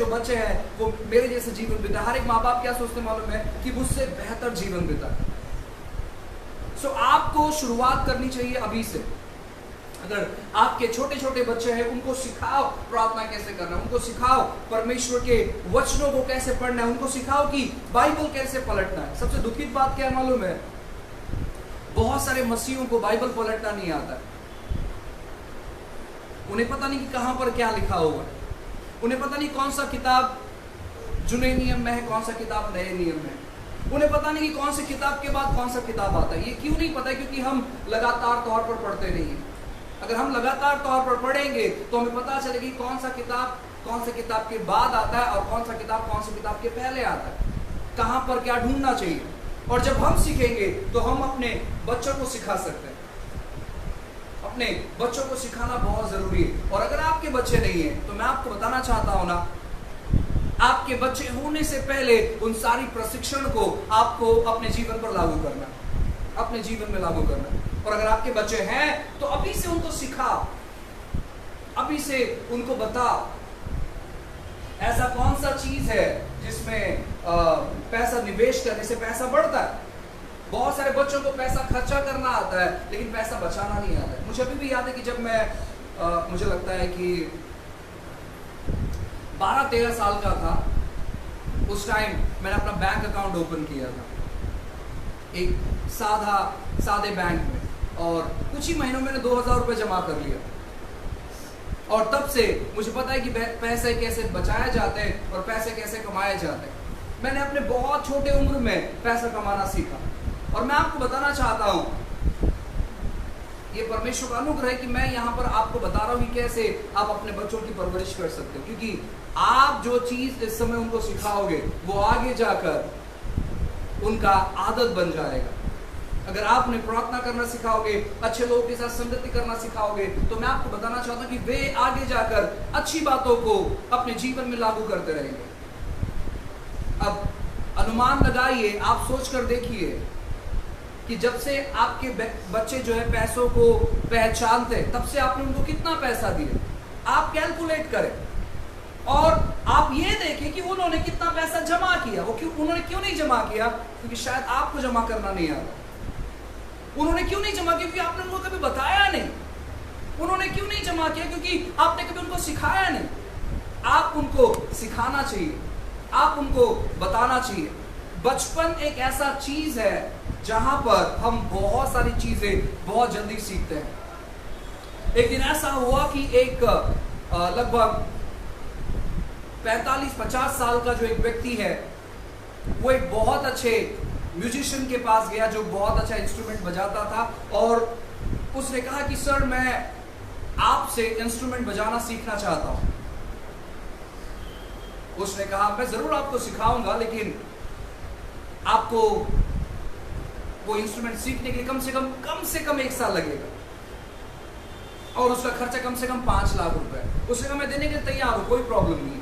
जो बच्चे हैं वो मेरे जैसे जीवन बिता। हर एक माँ बाप क्या सोचते मालूम है कि मुझसे बेहतर जीवन बिता। सो आपको शुरुआत करनी चाहिए अभी से। अगर आपके छोटे छोटे बच्चे हैं उनको सिखाओ प्रार्थना कैसे करना, उनको सिखाओ परमेश्वर के वचनों को कैसे पढ़ना है, उनको सिखाओ कि बाइबल कैसे पलटना है। सबसे दुखित बात क्या मालूम है, बहुत सारे मसीहों को बाइबल पलटना नहीं आता। उन्हें पता नहीं कि कहां पर क्या लिखा हुआ है, उन्हें पता नहीं कौन सा किताब जुने नियम में है, कौन सा किताब नए नियम में है, उन्हें पता नहीं कि कौन सी किताब के बाद कौन सा किताब आता है। ये क्यों नहीं पता है? क्योंकि हम लगातार तौर पर पढ़ते नहीं हैं। अगर हम लगातार तौर पर पढ़ेंगे तो हमें पता चलेगी कौन सा किताब कौन से किताब के बाद आता है और कौन सा किताब कौन सी किताब के पहले आता है, कहां पर क्या ढूंढना चाहिए। और जब हम सीखेंगे तो हम अपने बच्चों को सिखा सकते हैं। अपने बच्चों को सिखाना बहुत जरूरी है। और अगर आपके बच्चे नहीं है तो मैं आपको बताना चाहता हूं ना, आपके बच्चे होने से पहले उन सारी प्रशिक्षण को आपको अपने जीवन पर लागू करना, अपने जीवन में लागू करना। और अगर आपके बच्चे हैं तो अभी से उनको सिखाओ, अभी से उनको बताओ ऐसा कौन सा चीज है जिसमें पैसा निवेश करने से पैसा बढ़ता है। बहुत सारे बच्चों को पैसा खर्चा करना आता है लेकिन पैसा बचाना नहीं आता है। मुझे अभी भी याद है कि जब मैं मुझे लगता है कि 12-13 साल का था, उस टाइम मैंने अपना बैंक अकाउंट ओपन किया था एक सादे बैंक में, और कुछ ही महीनों में 2000 रुपये जमा कर लिया। और तब से मुझे पता है कि पैसे कैसे बचाए जाते हैं और पैसे कैसे कमाए जाते हैं। मैंने अपने बहुत छोटे उम्र में पैसा कमाना सीखा। और मैं आपको बताना चाहता हूं, ये परमेश्वर का अनुग्रह है कि मैं यहाँ पर आपको बता रहा हूँ कि कैसे आप अपने बच्चों की परवरिश कर सकते हो। क्योंकि आप जो चीज इस समय उनको सिखाओगे वो आगे जाकर उनका आदत बन जाएगा। अगर आप उन्हें प्रार्थना करना सिखाओगे, अच्छे लोगों के साथ संगति करना सिखाओगे, तो मैं आपको बताना चाहता हूँ कि वे आगे जाकर अच्छी बातों को अपने जीवन में लागू करते रहेंगे। अब अनुमान लगाइए, आप सोच कर देखिए कि जब से आपके बच्चे जो है पैसों को पहचानते हैं, तब से आपने उनको कितना पैसा दिया। आप कैलकुलेट करें और आप ये देखें कि उन्होंने कितना पैसा जमा किया। वो उन्होंने क्यों नहीं जमा किया? क्योंकि शायद आपको जमा करना नहीं आता। उन्होंने क्यों नहीं जमा किया? क्योंकि आपने उनको कभी बताया नहीं। उन्होंने क्यों नहीं जमा किया? क्योंकि आपने कभी उनको सिखाया नहीं। आप उनको सिखाना चाहिए, आप उनको बताना चाहिए। बचपन एक ऐसा चीज है जहां पर हम बहुत सारी चीजें बहुत जल्दी सीखते हैं। एक दिन ऐसा हुआ कि एक लगभग 45-50 साल का जो एक व्यक्ति है, वो एक बहुत अच्छे म्यूजिशियन के पास गया जो बहुत अच्छा इंस्ट्रूमेंट बजाता था। और उसने कहा कि सर, मैं आपसे इंस्ट्रूमेंट बजाना सीखना चाहता हूं। उसने कहा मैं जरूर आपको सिखाऊंगा, लेकिन आपको वो इंस्ट्रूमेंट सीखने के लिए कम से कम 1 साल लगेगा और उसका खर्चा कम से कम 5 लाख रुपए। उसने कहा मैं देने के लिए तैयार हूं, कोई प्रॉब्लम नहीं,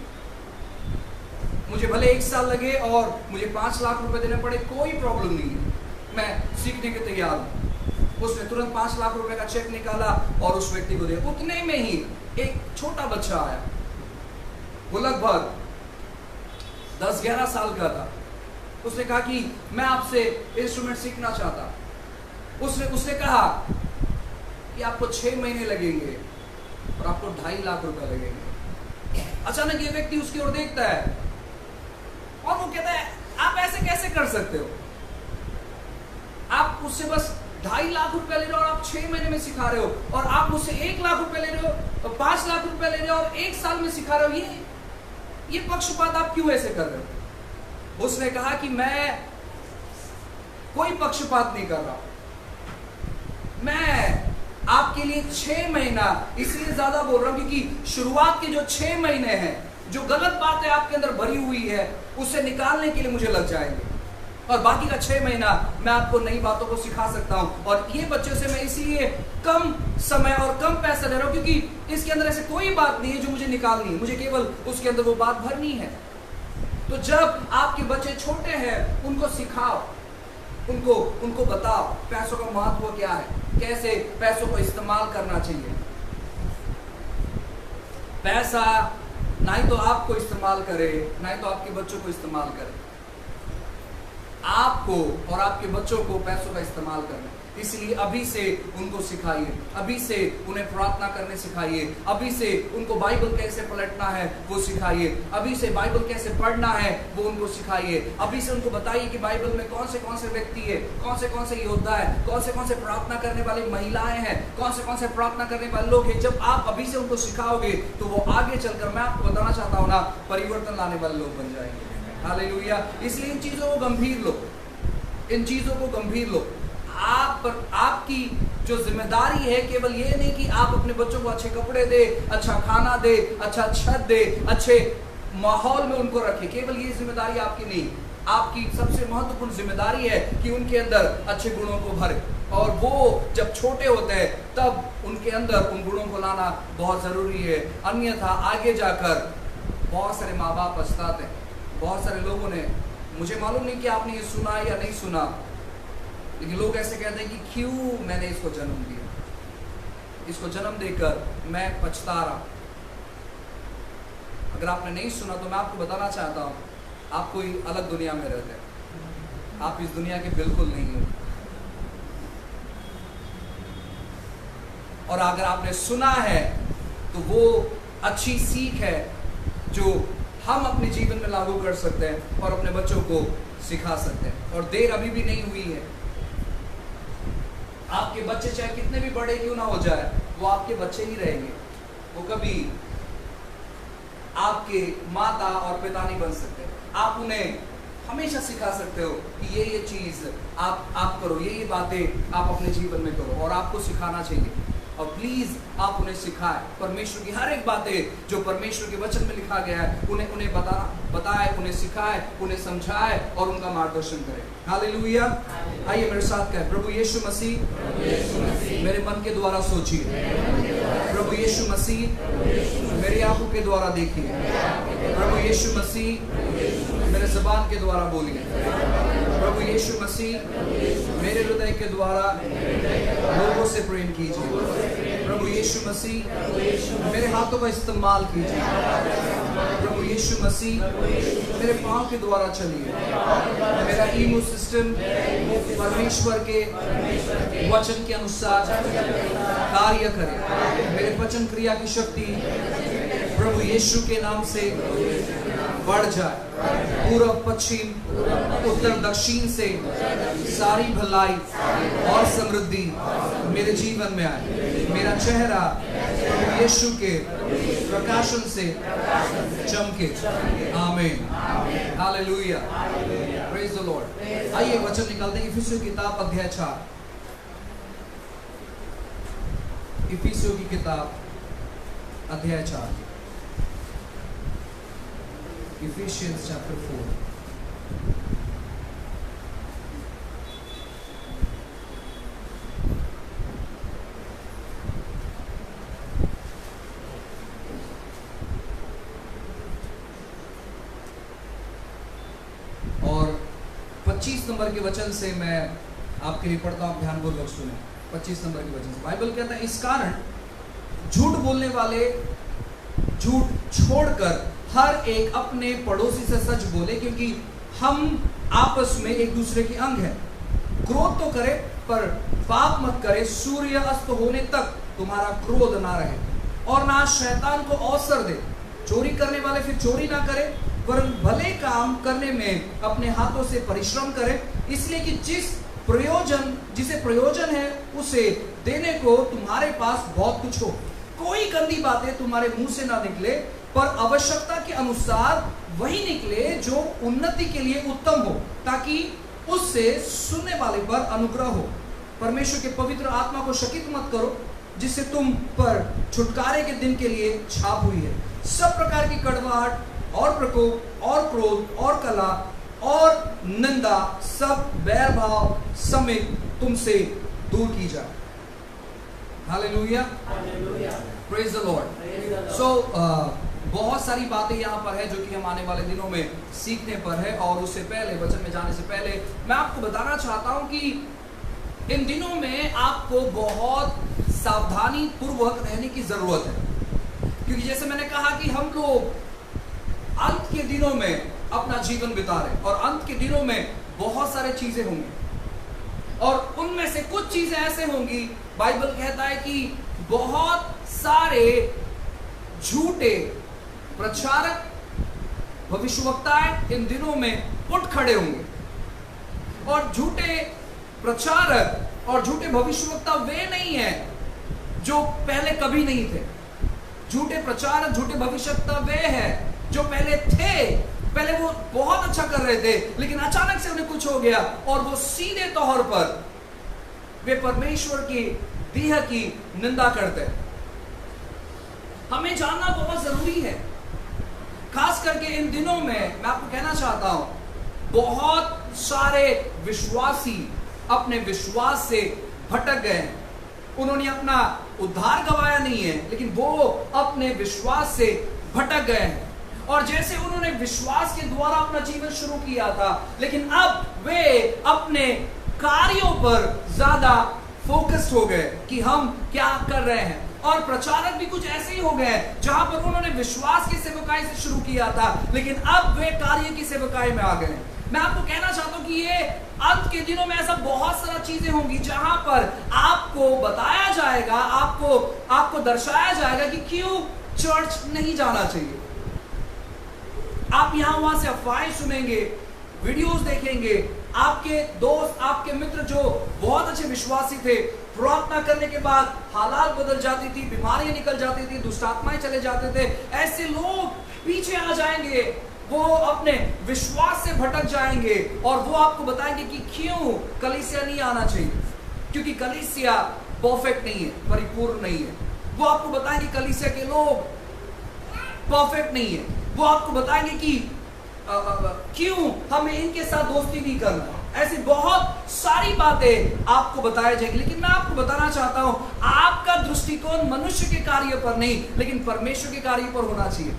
मुझे भले 1 साल लगे और मुझे 5 लाख रुपए देने पड़े, कोई प्रॉब्लम नहीं है, मैं सीखने के तैयार हूं। उसने तुरंत 5 लाख रुपए का चेक निकाला और उस व्यक्ति को दिया। उतने में ही एक छोटा बच्चा आया, वो लगभग 10-11 साल का था। उसने कहा कि मैं आपसे इंस्ट्रूमेंट सीखना चाहता। उसने कहा कि आपको 6 महीने लगेंगे और आपको 2.5 लाख रुपए लगेंगे। अचानक ये व्यक्ति उसकी ओर देखता है और वो कहता है आप ऐसे कैसे कर सकते हो? आप उससे बस 2.5 लाख रुपए ले रहे हो और आप 6 महीने में सिखा रहे हो, और आप मुझसे 1 लाख रुपए ले रहे हो और 5 लाख रुपए ले रहे हो और 1 साल में सिखा रहे हो। ये पक्षपात आप क्यों ऐसे कर रहे हो? उसने कहा कि मैं कोई पक्षपात नहीं कर रहा, मैं आपके लिए 6 महीना इसलिए ज्यादा बोल रहा हूं क्योंकि शुरुआत के जो 6 महीने हैं, जो गलत बातें आपके अंदर भरी हुई है, उसे निकालने के लिए मुझे लग जाएंगे, और बाकी का 6 महीना मैं आपको नई बातों को सिखा सकता हूं। और ये बच्चों से मैं इसलिए कम समय और कम पैसा ले रहा हूं क्योंकि इसके अंदर ऐसे कोई बात नहीं है जो मुझे निकालनी है, मुझे केवल उसके अंदर वो बात भरनी है। तो जब आपके बच्चे छोटे हैं, उनको सिखाओ, उनको बताओ पैसों का महत्व क्या है, कैसे पैसों को इस्तेमाल करना चाहिए। पैसा ना ही तो आपको इस्तेमाल करे, ना ही तो आपके बच्चों को इस्तेमाल करे। आपको और आपके बच्चों को पैसों का इस्तेमाल करना। इसलिए अभी से उनको सिखाइए, अभी से उन्हें प्रार्थना करने सिखाइए, अभी से उनको बाइबल कैसे पलटना है वो सिखाइए, अभी से बाइबल कैसे पढ़ना है वो उनको सिखाइए, अभी से उनको बताइए कि बाइबल में कौन से व्यक्ति है, कौन से योद्धा है, कौन से प्रार्थना करने वाली महिलाएं हैं, कौन से प्रार्थना करने वाले लोग हैं। जब आप अभी से उनको सिखाओगे तो वो आगे चलकर, मैं आपको बताना चाहता हूँ ना, परिवर्तन लाने वाले लोग बन जाएंगे। हालेलुया। इसलिए इन चीजों को गंभीर लो, इन चीजों को गंभीर लो। आप पर आपकी जो जिम्मेदारी है केवल ये नहीं कि आप अपने बच्चों को अच्छे कपड़े दे, अच्छा खाना दे, अच्छा छत दे, अच्छे माहौल में उनको रखे, केवल ये जिम्मेदारी आपकी नहीं। आपकी सबसे महत्वपूर्ण जिम्मेदारी है कि उनके अंदर अच्छे गुणों को भरे, और वो जब छोटे होते हैं तब उनके अंदर उन गुणों को लाना बहुत जरूरी है। अन्यथा आगे जाकर बहुत सारे माँ बाप पछताते हैं। बहुत सारे लोगों ने, मुझे मालूम नहीं कि आपने ये सुना या नहीं सुना, लेकिन लोग ऐसे कहते हैं कि क्यों मैंने इसको जन्म दिया, इसको जन्म देकर मैं पछता रहा। अगर आपने नहीं सुना तो मैं आपको बताना चाहता हूं, आप कोई अलग दुनिया में रहते हैं, आप इस दुनिया के बिल्कुल नहीं हो। और अगर आपने सुना है तो वो अच्छी सीख है जो हम अपने जीवन में लागू कर सकते हैं और अपने बच्चों को सिखा सकते हैं। और देर अभी भी नहीं हुई है। आपके बच्चे चाहे कितने भी बड़े क्यों ना हो जाए, वो आपके बच्चे ही रहेंगे। वो कभी आपके माता और पिता नहीं बन सकते। आप उन्हें हमेशा सिखा सकते हो कि ये चीज आप करो, ये बातें आप अपने जीवन में करो, और आपको सिखाना चाहिए। और प्लीज आप उन्हें सिखाएं परमेश्वर की हर एक बातें जो परमेश्वर के वचन में लिखा गया है, उन्हें बताए, उन्हें सिखाए, उन्हें समझाए और उनका मार्गदर्शन करें। हालेलुया। आइए मेरे साथ कहें, प्रभु यीशु मसीह मेरे मन के द्वारा सोचिए, प्रभु यीशु मसीह मेरी आंखों के द्वारा देखिए, प्रभु यीशु मसीह मेरे ज़बान के द्वारा बोलिए, प्रभु यीशु मसीह मेरे हृदय के द्वारा लोगों से प्रेम कीजिए, प्रभु यीशु मसीह मेरे हाथों का इस्तेमाल कीजिए, प्रभु यीशु मसीह मेरे पाँव के द्वारा चलिए, मेरा इम्यून सिस्टम परमेश्वर के वचन के अनुसार कार्य करे, मेरे पचन क्रिया की शक्ति प्रभु यीशु के नाम से बढ़ जाए। पूर्व पश्चिम उत्तर दक्षिण से सारी भलाई और समृद्धि मेरे जीवन में आए। मेरा चेहरा प्रभु यीशु के प्रकाशन से चमके। आमीन। हालेलुया। Praise the Lord. आइए वचन निकालते हैं इफिसियों की किताब अध्याय 4। इफिसियों की किताब अध्याय 4। Ephesians chapter 4. और 25 नंबर के वचन से मैं आपके लिए पढ़ता हूं, ध्यानपूर्वक सुने। 25 नंबर के वचन से बाइबल कहता है, इस कारण झूठ बोलने वाले झूठ छोड़कर हर एक अपने पड़ोसी से सच बोले, क्योंकि हम आपस में एक दूसरे के अंग हैं। क्रोध तो करे पर पाप मत करे, सूर्य अस्त होने तक तुम्हारा क्रोध ना रहे, और ना शैतान को अवसर दे। चोरी करने वाले फिर चोरी ना करे, वरन भले काम करने में अपने हाथों से परिश्रम करे, इसलिए कि जिसे प्रयोजन है उसे देने को तुम्हारे पास बहुत कुछ हो। कोई गंदी बातें तुम्हारे मुंह से ना निकले, पर आवश्यकता के अनुसार वही निकले जो उन्नति के लिए उत्तम हो, ताकि उससे सुनने वाले पर अनुग्रह हो। परमेश्वर के पवित्र आत्मा को शकित मत करो, जिससे तुम पर छुटकारे के दिन के लिए छाप हुई है। सब प्रकार की कड़वाहट और प्रकोप और क्रोध और कला और निंदा सब बैर भाव समेत तुमसे दूर की जाए। Hallelujah. Praise the Lord. So बहुत सारी बातें यहाँ पर है जो कि हम आने वाले दिनों में सीखने पर है। और उससे पहले, वचन में जाने से पहले, मैं आपको बताना चाहता हूँ कि इन दिनों में आपको बहुत सावधानी पूर्वक रहने की जरूरत है, क्योंकि जैसे मैंने कहा कि हम लोग अंत के दिनों में अपना जीवन बिता रहे हैं, और अंत के दिनों में बहुत सारे चीजें होंगी, और उनमें से कुछ चीजें ऐसे होंगी, बाइबल कहता है कि बहुत सारे झूठे प्रचारक, भविष्यवक्ताएं इन दिनों में उठ खड़े होंगे। और झूठे प्रचारक और झूठे भविष्यवक्ता वे नहीं है जो पहले कभी नहीं थे। झूठे प्रचारक, झूठे भविष्यवक्ता वे हैं जो पहले थे, पहले वो बहुत अच्छा कर रहे थे, लेकिन अचानक से उन्हें कुछ हो गया और वो सीधे तौर पर वे परमेश्वर की देह की निंदा करते हैं। हमें जानना बहुत जरूरी है, खास करके इन दिनों में। मैं आपको कहना चाहता हूं, बहुत सारे विश्वासी अपने विश्वास से भटक गए हैं। उन्होंने अपना उद्धार गवाया नहीं है, लेकिन वो अपने विश्वास से भटक गए हैं। और जैसे उन्होंने विश्वास के द्वारा अपना जीवन शुरू किया था, लेकिन अब वे अपने कार्यों पर ज्यादा फोकस्ड हो गए कि हम क्या कर रहे हैं। और प्रचारक भी कुछ ऐसे ही हो गए जहां पर उन्होंने विश्वास की सेवकाई से शुरू किया था, लेकिन अब वे कार्य की सेवकाई में आ गए। मैं आपको कहना चाहता हूं कि ये अंत के दिनों में ऐसा बहुत सारा चीजें होंगी जहां पर आपको बताया जाएगा, आपको दर्शाया जाएगा कि क्यों चर्च नहीं जाना चाहिए। आप यहां वहां से अफवाहें सुनेंगे, वीडियोस देखेंगे, आपके दोस्त, आपके मित्र जो बहुत अच्छे विश्वासी थे, प्रार्थना करने के बाद हालात बदल जाती थी, बीमारियां निकल जाती थी, दुष्ट आत्माएं चले जाते थे, ऐसे लोग पीछे आ जाएंगे, वो अपने विश्वास से भटक जाएंगे और वो आपको बताएंगे कि क्यों कलीसिया नहीं आना चाहिए, क्योंकि कलीसिया परफेक्ट नहीं है, परिपूर्ण नहीं है। वो आपको बताएंगे कलीसिया के लोग परफेक्ट नहीं है। वो आपको बताएंगे कि क्यों हमें इनके साथ दोस्ती नहीं करना। ऐसी बहुत सारी बातें आपको बताया जाएगी, लेकिन मैं आपको बताना चाहता हूं, आपका दृष्टिकोण मनुष्य के कार्य पर नहीं, लेकिन परमेश्वर के कार्य पर होना चाहिए।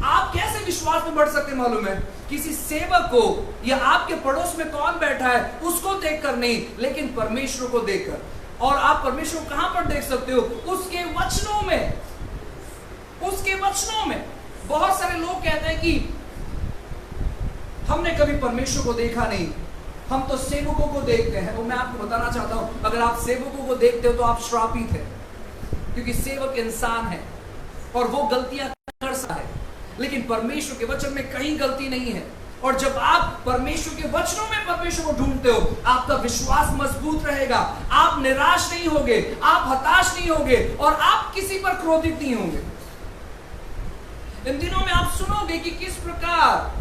आप कैसे विश्वास में बढ़ सकते मालूम है? किसी सेवक को या आपके पड़ोस में कौन बैठा है उसको देखकर नहीं, लेकिन परमेश्वर को देखकर। और आप परमेश्वर को कहां पर देख सकते हो? उसके वचनों में। उसके वचनों में। बहुत सारे लोग कहते हैं कि हमने कभी परमेश्वर को देखा नहीं, हम तो सेवकों को देखते हैं। और मैं आपको बताना चाहता हूं, अगर आप सेवकों को देखते हो तो आप श्रापित हैं, क्योंकि सेवक इंसान है और वो गलतियां कर सकता है, लेकिन परमेश्वर के वचन में कहीं गलती नहीं है। और जब आप परमेश्वर के वचनों में परमेश्वर को ढूंढते हो, आपका विश्वास मजबूत रहेगा, आप निराश नहीं होगे, आप हताश नहीं होगे और आप किसी पर क्रोधित नहीं होंगे। इन दिनों में आप सुनोगे कि किस प्रकार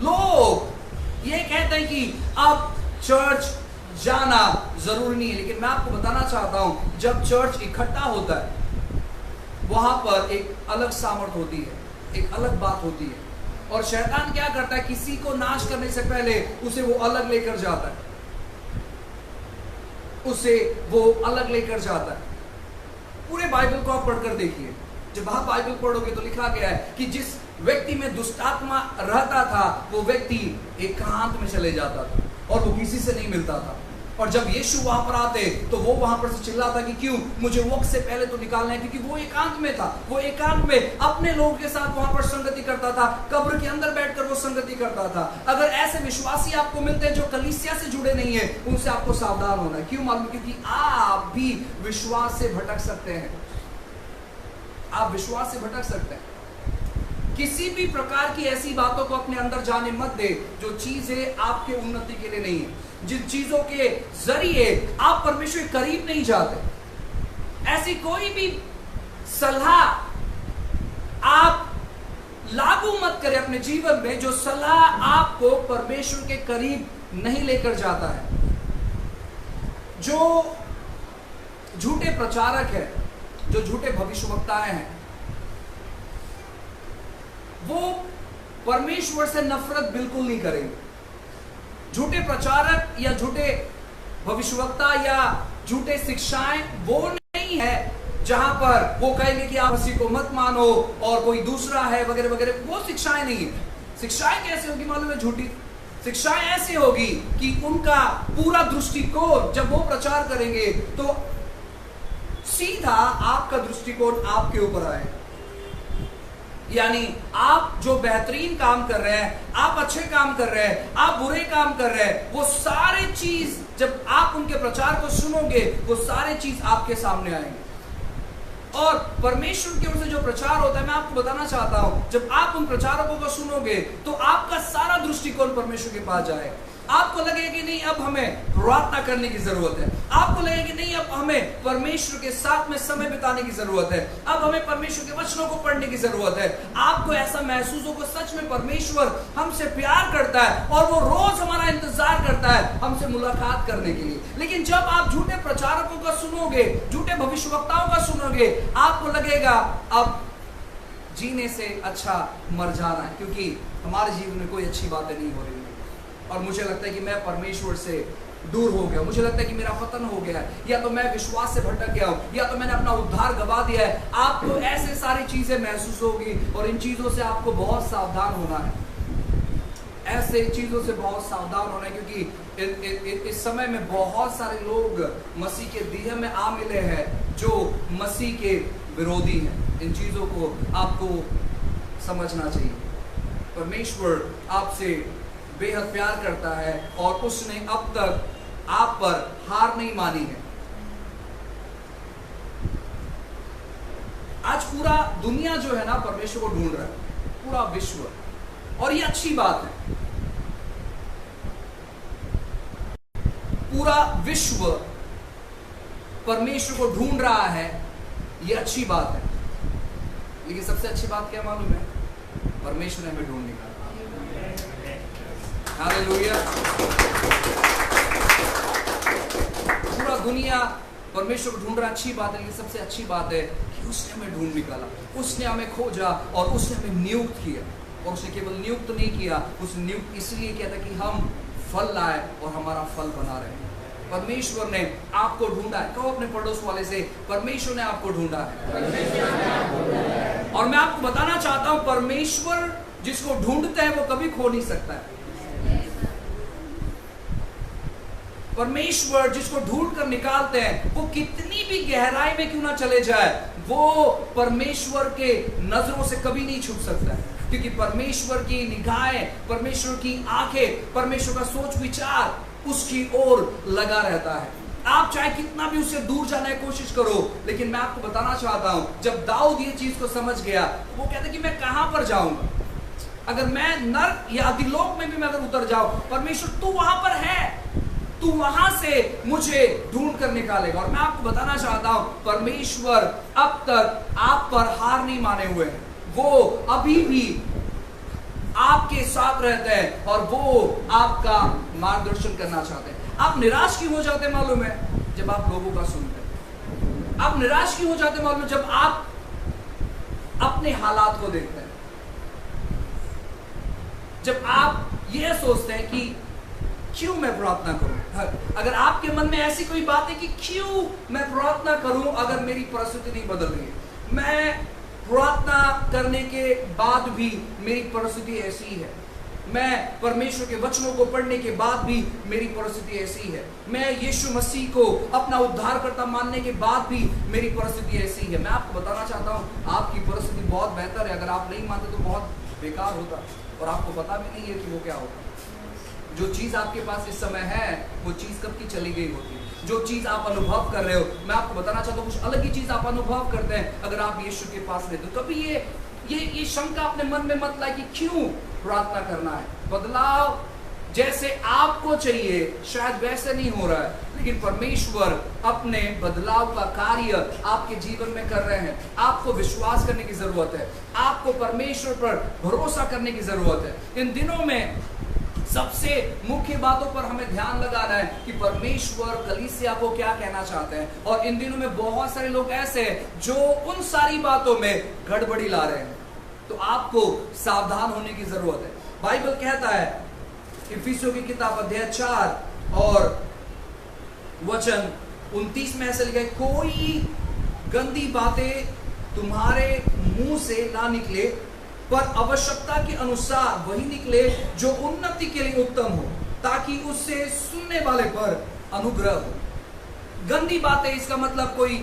लोग ये कहते हैं कि अब चर्च जाना जरूरी नहीं है, लेकिन मैं आपको बताना चाहता हूं, जब चर्च इकट्ठा होता है वहां पर एक अलग सामर्थ होती है, एक अलग बात होती है। और शैतान क्या करता है? किसी को नाश करने से पहले उसे वो अलग लेकर जाता है, उसे वो अलग लेकर जाता है। पूरे बाइबल को आप पढ़कर देखिए, जब आप बाइबल पढ़ोगे तो लिखा गया है कि जिस व्यक्ति में दुष्टात्मा रहता था वो व्यक्ति एकांत में चले जाता था और वो किसी से नहीं मिलता था। और जब यीशु वहां पर आते तो वो वहां पर से चिल्लाता कि क्यों मुझे वक्त से पहले तो निकालना है, क्योंकि वो एकांत में था। वो एकांत में अपने लोगों के साथ वहां पर संगति करता था, कब्र के अंदर बैठकर वो संगति करता था। अगर ऐसे विश्वासी आपको मिलते हैं जो कलीसिया से जुड़े नहीं है, उनसे आपको सावधान होना है। क्यों मालूम? क्योंकि आप भी विश्वास से भटक सकते हैं। आप विश्वास से भटक सकते हैं। किसी भी प्रकार की ऐसी बातों को अपने अंदर जाने मत दे जो चीजें आपके उन्नति के लिए नहीं है, जिन चीजों के जरिए आप परमेश्वर के करीब नहीं जाते। ऐसी कोई भी सलाह आप लागू मत करें अपने जीवन में जो सलाह आपको परमेश्वर के करीब नहीं लेकर जाता है। जो झूठे प्रचारक है, जो झूठे भविष्यवक्ताएं हैं, वो परमेश्वर से नफरत बिल्कुल नहीं करेंगे। झूठे प्रचारक या झूठे भविष्यवक्ता या झूठे शिक्षाएं वो नहीं है जहां पर वो कहेंगे कि आप किसी को मत मानो और कोई दूसरा है वगैरह वगैरह। वो शिक्षाएं नहीं है। शिक्षाएं कैसे होगी मालूम है? झूठी शिक्षाएं ऐसी होगी कि उनका पूरा दृष्टिकोण जब वो प्रचार करेंगे तो सीधा आपका दृष्टिकोण आपके ऊपर आए। यानी आप जो बेहतरीन काम कर रहे हैं, आप अच्छे काम कर रहे हैं, आप बुरे काम कर रहे हैं, वो सारे चीज जब आप उनके प्रचार को सुनोगे, वो सारे चीज आपके सामने आएंगे। और परमेश्वर की ओर से जो प्रचार होता है, मैं आपको बताना चाहता हूं, जब आप उन प्रचारकों को सुनोगे तो आपका सारा दृष्टिकोण परमेश्वर के पास जाएगा। आपको लगेगा कि नहीं अब हमें प्रार्थना करने की जरूरत है, आपको लगेगा कि नहीं अब हमें परमेश्वर के साथ में समय बिताने की जरूरत है, अब हमें परमेश्वर के वचनों को पढ़ने की जरूरत है। आपको ऐसा महसूस होगा सच में परमेश्वर हमसे प्यार करता है और वो रोज हमारा इंतजार करता है हमसे मुलाकात करने के लिए। लेकिन जब आप झूठे प्रचारकों का सुनोगे, झूठे भविष्यवक्ताओं का सुनोगे, आपको लगेगा अब जीने से अच्छा मर जाना है, क्योंकि हमारे जीवन में कोई अच्छी बातें नहीं हो रही है और मुझे लगता है कि मैं परमेश्वर से दूर हो गया, मुझे लगता है कि मेरा पतन हो गया है, या तो मैं विश्वास से भटक गया हूं, या तो मैंने अपना उद्धार गवा दिया है। आपको ऐसे सारी चीजें महसूस होगी और इन चीजों से आपको बहुत सावधान होना है, ऐसे चीजों से बहुत सावधान होना है, क्योंकि इस समय में बहुत सारे लोग मसीह के देह में आ मिले हैं जो मसीह के विरोधी हैं। इन चीजों को आपको समझना चाहिए। परमेश्वर आपसे बेहद प्यार करता है और उसने अब तक आप पर हार नहीं मानी है। आज पूरा दुनिया जो है ना परमेश्वर को ढूंढ रहा है, पूरा विश्व, और ये अच्छी बात है। पूरा विश्व परमेश्वर को ढूंढ रहा है, ये अच्छी बात है। लेकिन सबसे अच्छी बात क्या मालूम है? परमेश्वर ने हमें ढूंढ निकाला। हालेलुया। पूरा दुनिया परमेश्वर को ढूंढ रहा, अच्छी बात है, लेकिन सबसे अच्छी बात है कि उसने हमें ढूंढ निकाला, उसने हमें खोजा और उसने हमें नियुक्त किया। और उसने केवल नियुक्त नहीं किया, उसने नियुक्त इसलिए किया था कि हम फल लाए और हमारा फल बना रहे। परमेश्वर ने आपको ढूंढा है। कहो अपने पड़ोस वाले से, परमेश्वर ने आपको ढूंढा है। और मैं आपको बताना चाहता हूं, परमेश्वर जिसको ढूंढते हैं वो कभी खो नहीं सकता है। परमेश्वर जिसको ढूंढ कर निकालते हैं, वो कितनी भी गहराई में क्यों ना चले जाए, वो परमेश्वर के नजरों से कभी नहीं छुप सकता है। क्योंकि परमेश्वर की निगाहें, परमेश्वर की आंखें, परमेश्वर का सोच विचार उसकी ओर लगा रहता है। आप चाहे कितना भी उससे दूर जाने की कोशिश करो, लेकिन मैं आपको बताना चाहता हूं, जब दाऊद ये चीज को समझ गया, वो कहता कि मैं कहां पर जाऊंगा, अगर मैं नर्क या अधिलोक में भी मैं अगर उतर जाऊं, परमेश्वर तू वहां पर है, तू वहां से मुझे ढूंढ कर निकालेगा। और मैं आपको बताना चाहता हूं, परमेश्वर अब तक आप पर हार नहीं माने हुए हैं, वो अभी भी आपके साथ रहते हैं और वो आपका मार्गदर्शन करना चाहते हैं। आप निराश क्यों हो जाते हैं मालूम है? जब आप लोगों का सुनते हैं। आप निराश क्यों हो जाते हैं मालूम है? जब आप अपने हालात को देखते हैं, जब आप ये सोचते हैं कि क्यों मैं प्रार्थना करूं। अगर आपके मन में ऐसी कोई बात है कि क्यों मैं प्रार्थना करूं अगर मेरी परिस्थिति नहीं बदल रही है, मैं प्रार्थना करने के बाद भी मेरी परिस्थिति ऐसी है, मैं परमेश्वर के वचनों को पढ़ने के बाद भी मेरी परिस्थिति ऐसी है, मैं यीशु मसीह को अपना उद्धारकर्ता मानने के बाद भी मेरी परिस्थिति ऐसी है। मैं आपको बताना चाहता हूं, आपकी परिस्थिति बहुत बेहतर है। अगर आप नहीं मानते तो बहुत बेकार होता और आपको पता भी नहीं है कि वो क्या होता। जो चीज आपके पास इस समय है वो चीज कब की चली गई होती है। जो चीज आप अनुभव कर रहे हो, मैं आपको बताना चाहता हूँ, कुछ अलग ही चीज आप अनुभव करते हैं अगर आप यीशु के पास रहते हो। कभी ये शंका अपने मन में मत लाए कि क्यों प्रार्थना करना है। बदलाव जैसे आपको चाहिए शायद वैसे नहीं हो रहा है, लेकिन परमेश्वर अपने बदलाव का कार्य आपके जीवन में कर रहे हैं। आपको विश्वास करने की जरूरत है, आपको परमेश्वर पर भरोसा करने की जरूरत है। इन दिनों में सबसे मुख्य बातों पर हमें ध्यान लगाना है कि परमेश्वर कलीसिया को क्या कहना चाहते हैं। और इन दिनों में बहुत सारे लोग ऐसे हैं जो उन सारी बातों में गड़बड़ी ला रहे हैं, तो आपको सावधान होने की जरूरत है। बाइबल कहता है इफिसियों की किताब अध्याय 4 और वचन 29 में ऐसे लिखा है, कोई गंदी बातें तुम्हारे मुंह से ना निकले, पर आवश्यकता के अनुसार वही निकले जो उन्नति के लिए उत्तम हो, ताकि उससे सुनने वाले पर अनुग्रह हो। गंदी बातें इसका मतलब कोई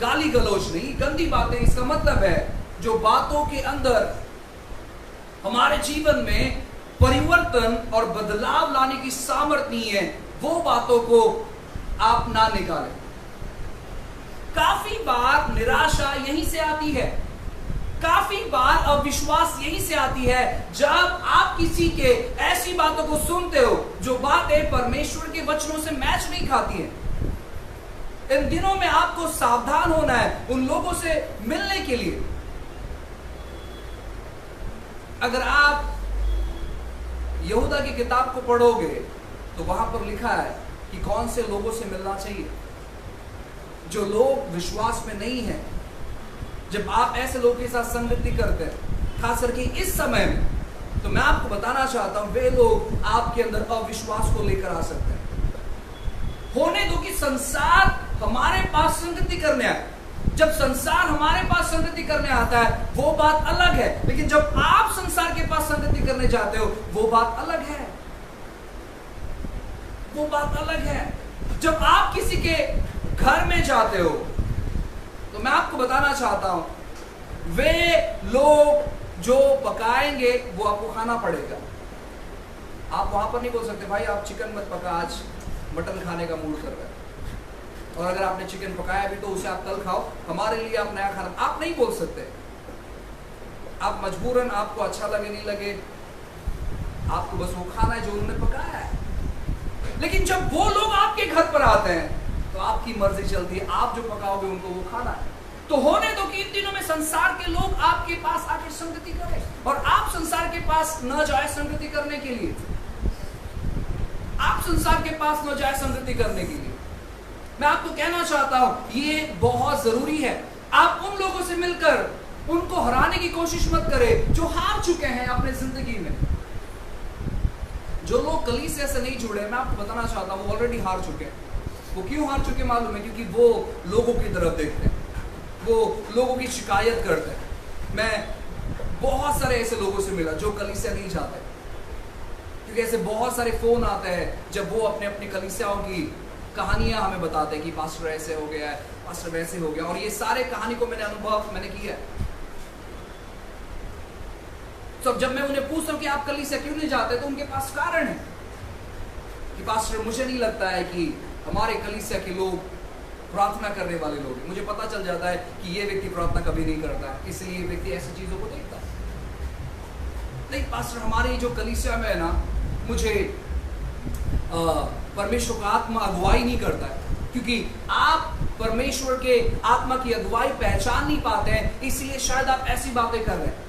गाली गलौज नहीं, गंदी बातें इसका मतलब है जो बातों के अंदर हमारे जीवन में परिवर्तन और बदलाव लाने की सामर्थ्य नहीं है, वो बातों को आप ना निकालें। काफी बार निराशा यहीं से आती है, काफी बार अविश्वास यहीं से आती है, जब आप किसी के ऐसी बातों को सुनते हो जो बातें परमेश्वर के वचनों से मैच नहीं खाती हैं। इन दिनों में आपको सावधान होना है उन लोगों से मिलने के लिए। अगर आप यहूदा की किताब को पढ़ोगे तो वहां पर लिखा है कि कौन से लोगों से मिलना चाहिए। जो लोग विश्वास में नहीं है, जब आप ऐसे लोगों के साथ संगति करते हैं, खास करके इस समय में, तो मैं आपको बताना चाहता हूं वे लोग आपके अंदर अविश्वास को लेकर आ सकते हैं। होने दो कि संसार हमारे पास संगति करने आए। जब संसार हमारे पास संगति करने आता है वो बात अलग है, लेकिन जब आप संसार के पास संगति करने जाते हो वो बात अलग है, वो बात अलग है। जब आप किसी के घर में जाते हो तो मैं आपको बताना चाहता हूं वे लोग जो पकाएंगे वो आपको खाना पड़ेगा। आप वहां पर नहीं बोल सकते भाई आप चिकन मत पका, आज मटन खाने का मूड कर रहा है, और अगर आपने चिकन पकाया भी तो उसे आप कल खाओ, हमारे लिए आप नया खाना, आप नहीं बोल सकते। आप मजबूरन, आपको अच्छा लगे नहीं लगे, आपको बस वो खाना है जो उन्होंने पकाया है। लेकिन जब वो लोग आपके घर पर आते हैं तो आपकी मर्जी चलती है, आप जो पकाओगे उनको वो खाना है। तो होने दो कि इन दिनों में संसार के लोग आपके पास आकर संगति करें और आप संसार के पास न जाए संगति करने के लिए, आप संसार के पास न जाए संगति करने के लिए। मैं आपको कहना चाहता हूं ये बहुत जरूरी है। आप उन लोगों से मिलकर उनको हराने की कोशिश मत करें जो हार चुके हैं अपने जिंदगी में। जो लोग कलीसिया से नहीं जुड़े, मैं आपको बताना चाहता हूं वो ऑलरेडी हार चुके हैं। वो क्यों हार चुके मालूम है? क्योंकि वो लोगों की तरफ देखते हैं, वो लोगों की शिकायत करते हैं। मैं बहुत सारे ऐसे लोगों से मिला जो कलीसिया नहीं जाते, क्योंकि ऐसे बहुत सारे फोन आते हैं जब वो अपने अपनी कलीसियाओं की कहानियां हमें बताते हैं कि पास्टर ऐसे हो गया है, पास्टर वैसे हो गया, और ये सारे कहानी को मैंने किया है। तो जब मैं उन्हें पूछता हूं कि आप कलीसिया क्यों नहीं जाते, तो उनके पास कारण है कि पास्टर मुझे नहीं लगता है कि हमारे कलीसिया के लोग प्रार्थना करने वाले लोग हैं। मुझे पता चल जाता है कि ये व्यक्ति प्रार्थना कभी नहीं करता है, इसलिए ये व्यक्ति ऐसी चीजों को देखता है। नहीं पास्टर, हमारी जो कलीसिया में है ना, मुझे परमेश्वर का आत्मा अगुवाई नहीं करता है, क्योंकि आप परमेश्वर के आत्मा की अगुवाई पहचान नहीं पाते हैं, इसलिए शायद आप ऐसी बातें कर रहे हैं।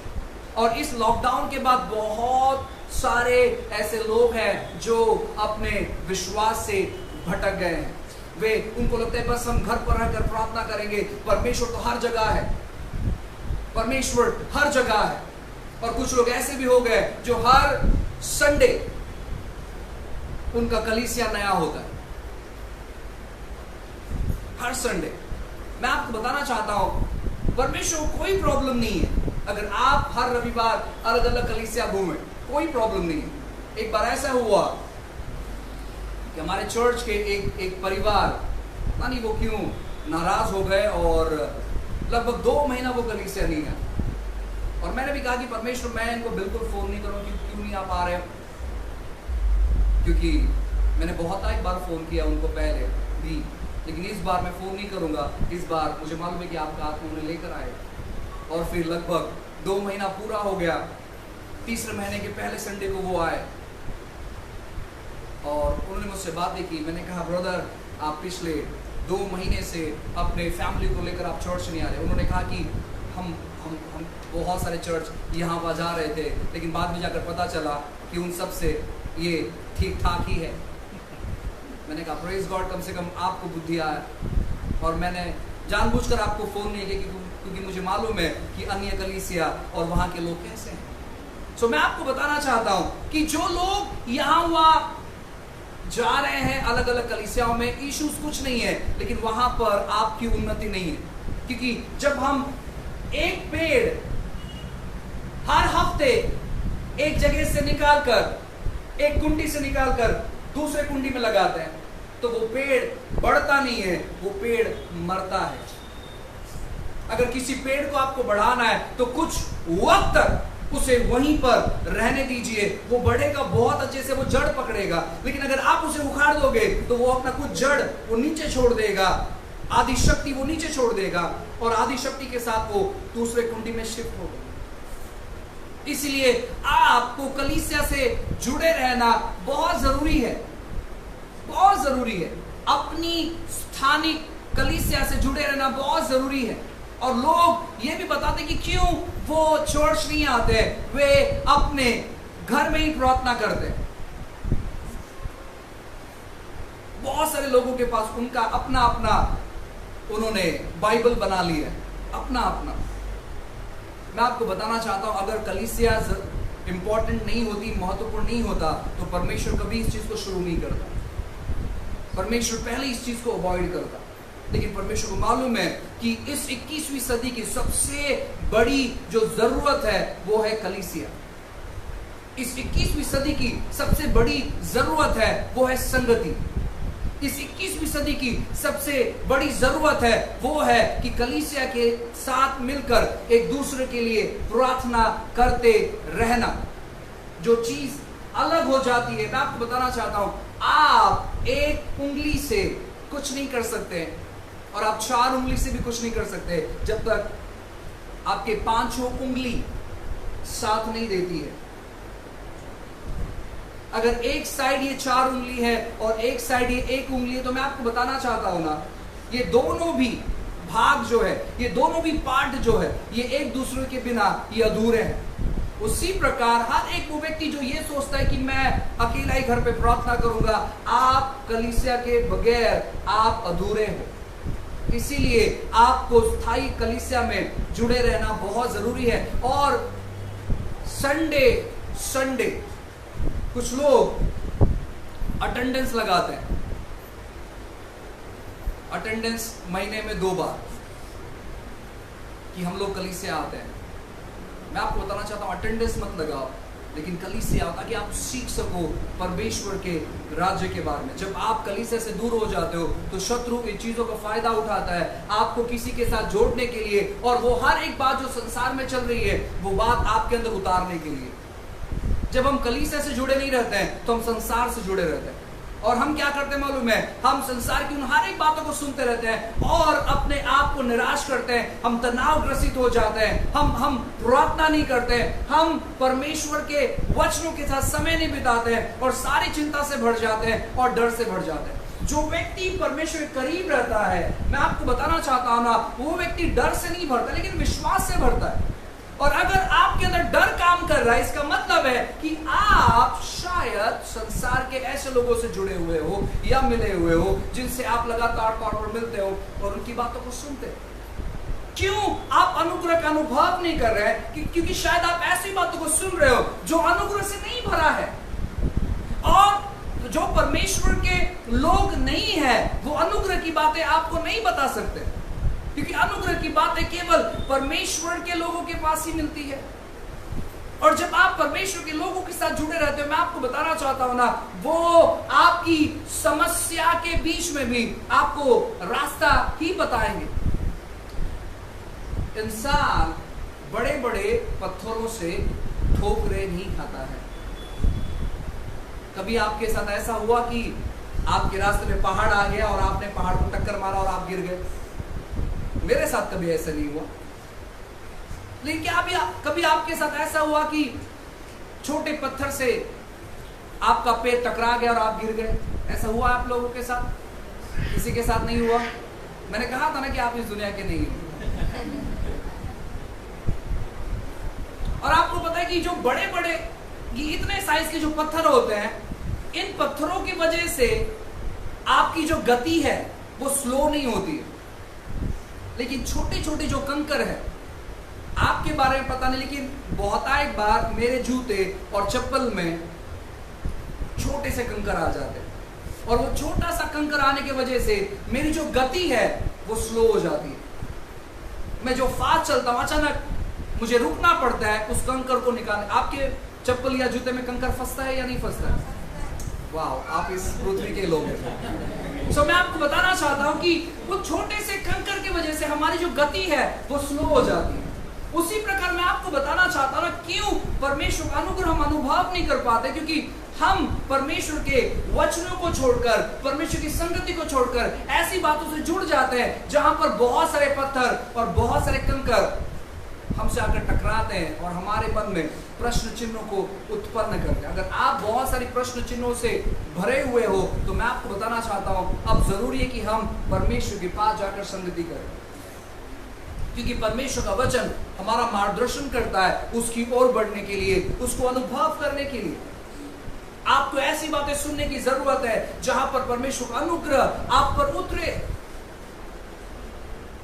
और इस लॉकडाउन के बाद बहुत सारे ऐसे लोग हैं जो अपने विश्वास से भटक गए हैं। वे, उनको लगता है बस हम घर पर रहकर प्रार्थना करेंगे, परमेश्वर तो हर जगह है, परमेश्वर हर जगह है। और कुछ लोग ऐसे भी हो गए जो हर संडे उनका कलीसिया नया होता है, हर संडे। मैं आपको बताना चाहता हूं परमेश्वर को कोई प्रॉब्लम नहीं है अगर आप हर रविवार अलग अलग कलीसिया घूमें, कोई प्रॉब्लम नहीं है। एक बार ऐसा हुआ कि हमारे चर्च के एक परिवार, पता नहीं वो क्यों नाराज हो गए और लगभग 2 महीना वो कलीसिया नहीं है। और मैंने भी कहा कि परमेश्वर मैं इनको बिल्कुल फोन नहीं करूँ, क्यों नहीं आप आ रहे हो, क्योंकि मैंने बहुत एक बार फोन किया उनको पहले भी, लेकिन इस बार मैं फोन नहीं करूंगा। इस बार मुझे मालूम है कि आपका आत्मा उन्हें लेकर आए। और फिर लगभग 2 महीना पूरा हो गया, तीसरे महीने के पहले संडे को वो आए और उन्होंने मुझसे बातें की। मैंने कहा ब्रदर, आप पिछले 2 महीने से अपने फैमिली को लेकर आप चर्च नहीं आ रहे। उन्होंने कहा कि हम बहुत सारे चर्च यहाँ वहाँ जा रहे थे, लेकिन बाद में जाकर पता चला कि उन सब से ये ठीक ठाक ही है। मैंने कहा प्रेज गॉड, कम से कम आपको बुद्धि आया। और मैंने जानबूझकर आपको फ़ोन नहीं किया क्योंकि मुझे मालूम है कि अन्य कलीसिया और वहाँ के लोग कैसे हैं। सो मैं आपको बताना चाहता हूँ कि जो लोग यहाँ वहाँ जा रहे हैं अलग अलग कलीसियाओं में, इश्यूज कुछ नहीं है, लेकिन वहाँ पर आपकी उन्नति नहीं है। क्योंकि जब हम एक पेड़ हर हफ्ते एक जगह से निकालकर, एक कुंडी से निकालकर दूसरे कुंडी में लगाते हैं, तो वो पेड़ बढ़ता नहीं है, वो पेड़ मरता है। अगर किसी पेड़ को आपको बढ़ाना है तो कुछ वक्त तक उसे वहीं पर रहने दीजिए, वो बढ़ेगा बहुत अच्छे से, वो जड़ पकड़ेगा। लेकिन अगर आप उसे उखाड़ दोगे तो वो अपना कुछ जड़ वो नीचे छोड़ देगा, आधी शक्ति वो नीचे छोड़ देगा और आधी शक्ति के साथ वो दूसरे कुंडी में शिफ्ट होगा। इसलिए आपको कलीसिया से जुड़े रहना बहुत जरूरी है, बहुत जरूरी है। अपनी स्थानिक कलीसिया से जुड़े रहना बहुत जरूरी है। और लोग ये भी बताते कि क्यों वो चर्च नहीं आते, वे अपने घर में ही प्रार्थना करते। बहुत सारे लोगों के पास उनका अपना अपना उन्होंने बाइबल बना ली है, अपना अपना। मैं आपको बताना चाहता हूं, अगर कलीसिया इंपॉर्टेंट नहीं होती, महत्वपूर्ण नहीं होता, तो परमेश्वर कभी इस चीज को शुरू नहीं करता। परमेश्वर पहले इस चीज को अवॉइड करता। लेकिन परमेश्वर को मालूम है कि इस 21वीं सदी की सबसे बड़ी जो जरूरत है वो है कलीसिया। इस 21वीं सदी की सबसे बड़ी जरूरत है वो है संगति। इस 21वीं सदी की सबसे बड़ी जरूरत है वो है कि कलीसिया के साथ मिलकर एक दूसरे के लिए प्रार्थना करते रहना। जो चीज अलग हो जाती है, मैं आपको बताना चाहता हूं, आप एक उंगली से कुछ नहीं कर सकते और आप 4 उंगली से भी कुछ नहीं कर सकते जब तक आपके 5 उंगली साथ नहीं देती है। अगर एक साइड ये 4 उंगली है और एक साइड ये 1 उंगली है, तो मैं आपको बताना चाहता हूं ना, ये दोनों भी भाग जो है, ये दोनों भी पार्ट जो है, ये एक दूसरे के बिना ये अधूरे हैं। उसी प्रकार हर एक वो व्यक्ति जो ये सोचता है कि मैं अकेला ही घर पे प्रार्थना करूंगा, आप कलीसिया के बगैर आप अधूरे हो। इसीलिए आपको स्थायी कलीसिया में जुड़े रहना बहुत जरूरी है। और संडे कुछ लोग अटेंडेंस लगाते हैं, अटेंडेंस महीने में 2 बार कि हम लोग कलीसिया आते हैं। मैं आपको बताना चाहता हूं, अटेंडेंस मत लगाओ, लेकिन कलीसिया आओ ताकि आप सीख सको परमेश्वर के राज्य के बारे में। जब आप कलीसिया से दूर हो जाते हो तो शत्रु इन चीजों का फायदा उठाता है आपको किसी के साथ जोड़ने के लिए, और वो हर एक बात जो संसार में चल रही है वो बात आपके अंदर उतारने के लिए। जब हम कलीसिया से जुड़े नहीं रहते हैं तो हम संसार से जुड़े रहते हैं, और हम क्या करते हैं मालूम है, हम संसार की उन हर एक बातों को सुनते रहते हैं और अपने आप को निराश करते हैं, हम तनाव ग्रसित हो जाते हैं, हम प्रार्थना नहीं करते हैं, हम परमेश्वर के वचनों के साथ समय नहीं बिताते हैं और सारी चिंता से भर जाते हैं और डर से भर जाते हैं। जो व्यक्ति परमेश्वर के करीब रहता है, मैं आपको बताना चाहता हूं ना, वो व्यक्ति डर से नहीं भरता लेकिन विश्वास से भरता है। और अगर आपके अंदर डर काम कर रहा है, इसका मतलब है कि आप शायद संसार के ऐसे लोगों से जुड़े हुए हो या मिले हुए हो जिनसे आप लगातार तौर पर मिलते हो और उनकी बातों को सुनते हो। क्यों आप अनुग्रह का अनुभव नहीं कर रहे हैं? क्योंकि शायद आप ऐसी बातों को सुन रहे हो जो अनुग्रह से नहीं भरा है, और जो परमेश्वर के लोग नहीं है वो अनुग्रह की बातें आपको नहीं बता सकते, क्योंकि अनुग्रह की बातें केवल परमेश्वर के लोगों के पास ही मिलती है। और जब आप परमेश्वर के लोगों के साथ जुड़े रहते हो, मैं आपको बताना चाहता हूं ना, वो आपकी समस्या के बीच में भी आपको रास्ता ही बताएंगे। इंसान बड़े बड़े पत्थरों से ठोकरें नहीं खाता है। कभी आपके साथ ऐसा हुआ कि आपके रास्ते में पहाड़ आ गया और आपने पहाड़ को टक्कर मारा और आप गिर गए? मेरे साथ कभी ऐसा नहीं हुआ। लेकिन क्या कभी आपके साथ ऐसा हुआ कि छोटे पत्थर से आपका पैर टकरा गया और आप गिर गए? ऐसा हुआ आप लोगों के साथ? किसी के साथ नहीं हुआ? मैंने कहा था ना कि आप इस दुनिया के नहीं हो। और आपको पता है कि जो बड़े बड़े ये इतने साइज के जो पत्थर होते हैं, इन पत्थरों की वजह से आपकी जो गति है वो स्लो नहीं होती है। लेकिन छोटे छोटे जो कंकर है, आपके बारे में पता नहीं, लेकिन बहुतायत बार मेरे जूते और चप्पल में छोटे से कंकर आ जाते हैं, और वो छोटा सा कंकर आने की वजह से मेरी जो गति है वो स्लो हो जाती है। मैं जो फास्ट चलता हूं, अचानक मुझे रुकना पड़ता है उस कंकर को निकालने। आपके चप्पल या जूते में कंकर फंसता है या नहीं फंसता है? वाह, आप इस पृथ्वी के लोग हैं। सो मैं आपको बताना चाहता हूं कि वो छोटे से कंकर की वजह से हमारी जो गति है वो स्लो हो जाती है। उसी प्रकार मैं आपको बताना चाहता हूं क्यों परमेश्वर का अनुग्रह हम अनुभव नहीं कर पाते, क्योंकि हम परमेश्वर के वचनों को छोड़कर, परमेश्वर की संगति को छोड़कर ऐसी बातों से जुड़ जाते हैं जहां पर बहुत सारे पत्थर और बहुत सारे कंकर हमसे आकर टकराते हैं और हमारे मन में प्रश्न चिन्हों को उत्पन्न करते हैं। अगर आप बहुत सारी प्रश्न चिन्हों से भरे हुए हो तो मैं आपको बताना चाहता हूं अब जरूरी है कि हम परमेश्वर के पास जाकर संगति करें, क्योंकि परमेश्वर का वचन हमारा मार्गदर्शन करता है उसकी ओर बढ़ने के लिए, उसको अनुभव करने के लिए। आपको ऐसी बातें सुनने की जरूरत है जहां पर परमेश्वर का अनुग्रह आप पर उतरे।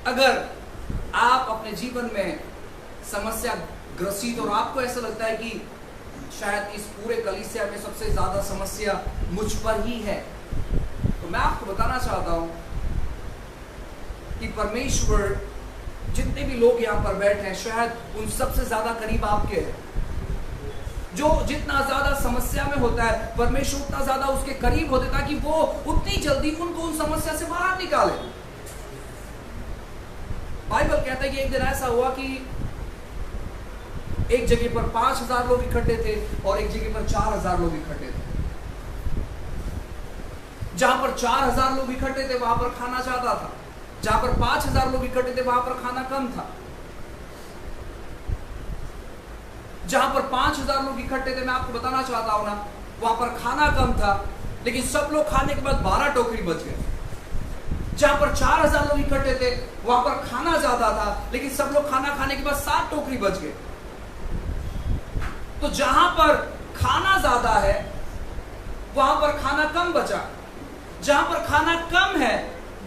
अगर आप अपने जीवन में समस्या ग्रसित और आपको ऐसा लगता है कि शायद इस पूरे कलीसिया में सबसे ज्यादा समस्या मुझ पर ही है, तो मैं आपको बताना चाहता हूं कि परमेश्वर जितने भी लोग यहां पर बैठे हैं शायद उन सबसे ज्यादा करीब आपके हैं। जो जितना ज्यादा समस्या में होता है परमेश्वर उतना ज्यादा उसके करीब होते ताकि वो उतनी जल्दी उनको उन समस्या से बाहर निकाले। बाइबल कहता है कि एक दिन ऐसा हुआ कि एक जगह पर 5000 लोग इकट्ठे थे और एक जगह पर 4000 लोग इकट्ठे थे। जहां पर 4000 लोग इकट्ठे थे वहां पर खाना ज्यादा था, जहां पर 5000 लोग इकट्ठे थे वहां पर खाना कम था। जहां पर 5000 लोग इकट्ठे थे मैं आपको बताना चाहता हूं ना, वहां पर खाना कम था लेकिन सब लोग खाने के बाद 12 टोकरी बच गए। जहां पर 4000 लोग इकट्ठे थे वहां पर खाना ज्यादा था लेकिन सब लोग खाना खाने के बाद 7 टोकरी बच गए। तो जहां पर खाना ज्यादा है वहां पर खाना कम बचा, जहां पर खाना कम है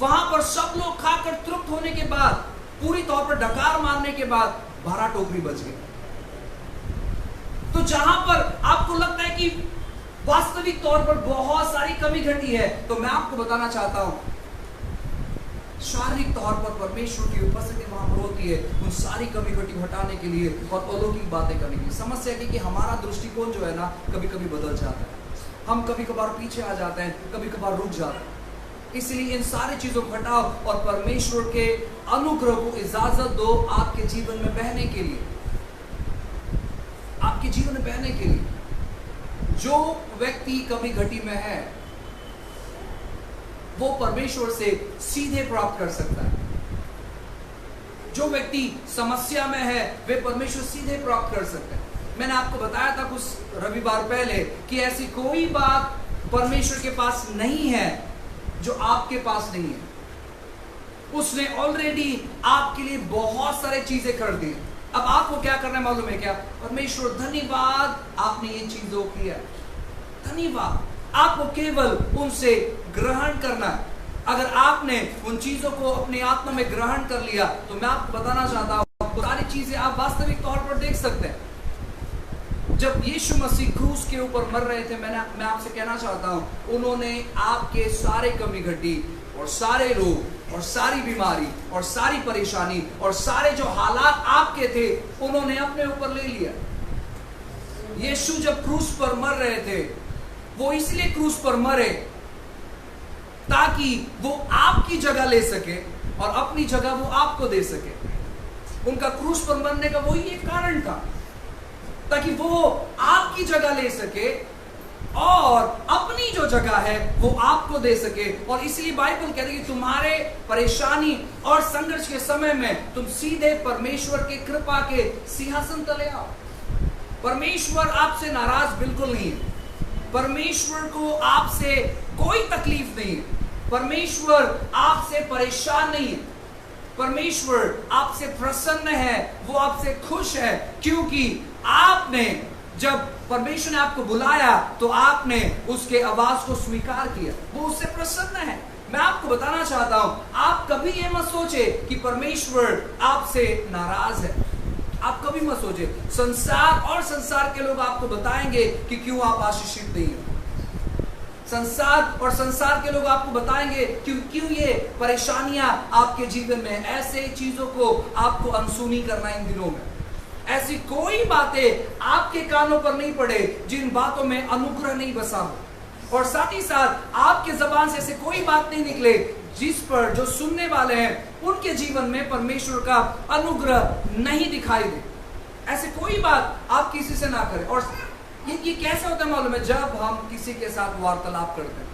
वहां पर सब लोग खाकर तृप्त होने के बाद, पूरी तौर पर डकार मारने के बाद 12 टोकरी बच गई। तो जहां पर आपको लगता है कि वास्तविक तौर पर बहुत सारी कमी घटी है, तो मैं आपको बताना चाहता हूं शारीरिक तौर पर परमेश्वर की उपस्थिति वहां पर होती है उन सारी कमी घटी हटाने के लिए और अलौकिक बातें करने के लिए। समस्या है कि हमारा दृष्टिकोण जो है ना कभी कभी बदल जाता है, हम कभी कभार पीछे आ जाते हैं, कभी कभार रुक जाते हैं। इसलिए इन सारी चीजों को हटाओ और परमेश्वर के अनुग्रह को इजाजत दो आपके जीवन में बहने के लिए, आपके जीवन में बहने के लिए। जो व्यक्ति कमी घटी में है वो परमेश्वर से सीधे प्राप्त कर सकता है। जो व्यक्ति समस्या में है वे परमेश्वर सीधे प्राप्त कर सकते हैं। मैंने आपको बताया था कुछ रविवार पहले कि ऐसी कोई बात परमेश्वर के पास नहीं है जो आपके पास नहीं है। उसने ऑलरेडी आपके लिए बहुत सारे चीजें कर दी। अब आपको क्या करना है मालूम है क्या? परमेश्वर धन्यवाद आपने ये चीजों किया, धन्यवाद। आपको केवल उनसे ग्रहण करना है। अगर आपने उन चीजों को अपनी आत्मा में ग्रहण कर लिया तो मैं आपको बताना चाहता हूं सारी चीजें आप वास्तविक तौर पर देख सकते हैं। जब यीशु मसीह क्रूस के ऊपर मर रहे थे, मैं आपसे कहना चाहता हूं उन्होंने आपके सारे कमी घटी और सारे रोग और सारी बीमारी और सारी परेशानी और सारे जो हालात आपके थे उन्होंने अपने ऊपर ले लिया। यीशु जब क्रूस पर मर रहे थे वो इसलिए क्रूस पर मरे ताकि वो आपकी जगह ले सके और अपनी जगह वो आपको दे सके। उनका क्रूस पर मरने का वही एक कारण था, ताकि वो आपकी जगह ले सके और अपनी जो जगह है वो आपको दे सके। और इसलिए बाइबल कहती है कि तुम्हारे परेशानी और संघर्ष के समय में तुम सीधे परमेश्वर के कृपा के सिंहासन तले आओ। परमेश्वर आपसे नाराज बिल्कुल नहीं है, परमेश्वर को आपसे कोई तकलीफ नहीं है, परमेश्वर आपसे परेशान नहीं है, परमेश्वर आपसे प्रसन्न है, वो आपसे खुश है, क्योंकि आपने जब परमेश्वर ने आपको बुलाया तो आपने उसके आवाज को स्वीकार किया, वो उससे प्रसन्न है। मैं आपको बताना चाहता हूं आप कभी ये मत सोचे कि परमेश्वर आपसे नाराज है, आप कभी मत सोचे। संसार और संसार के लोग आपको बताएंगे कि क्यों आप आशीषित नहीं हो। संसार और संसार के लोग आपको बताएंगे कि क्यों ये परेशानियां आपके जीवन में, ऐसे चीजों को आपको अनसुनी करना इन दिनों में। ऐसी कोई बातें आपके कानों पर नहीं पड़े जिन बातों में अनुग्रह नहीं बसा हो। और साथ ही साथ आपके जबान से ऐसे कोई बात नहीं निकले जिस पर जो सुनने वाले हैं उनके जीवन में परमेश्वर का अनुग्रह नहीं दिखाई दे। ऐसे कोई बात आप किसी से ना करें। और ये कैसे होता है मालूम है? जब हम किसी के साथ वार्तालाप करते हैं,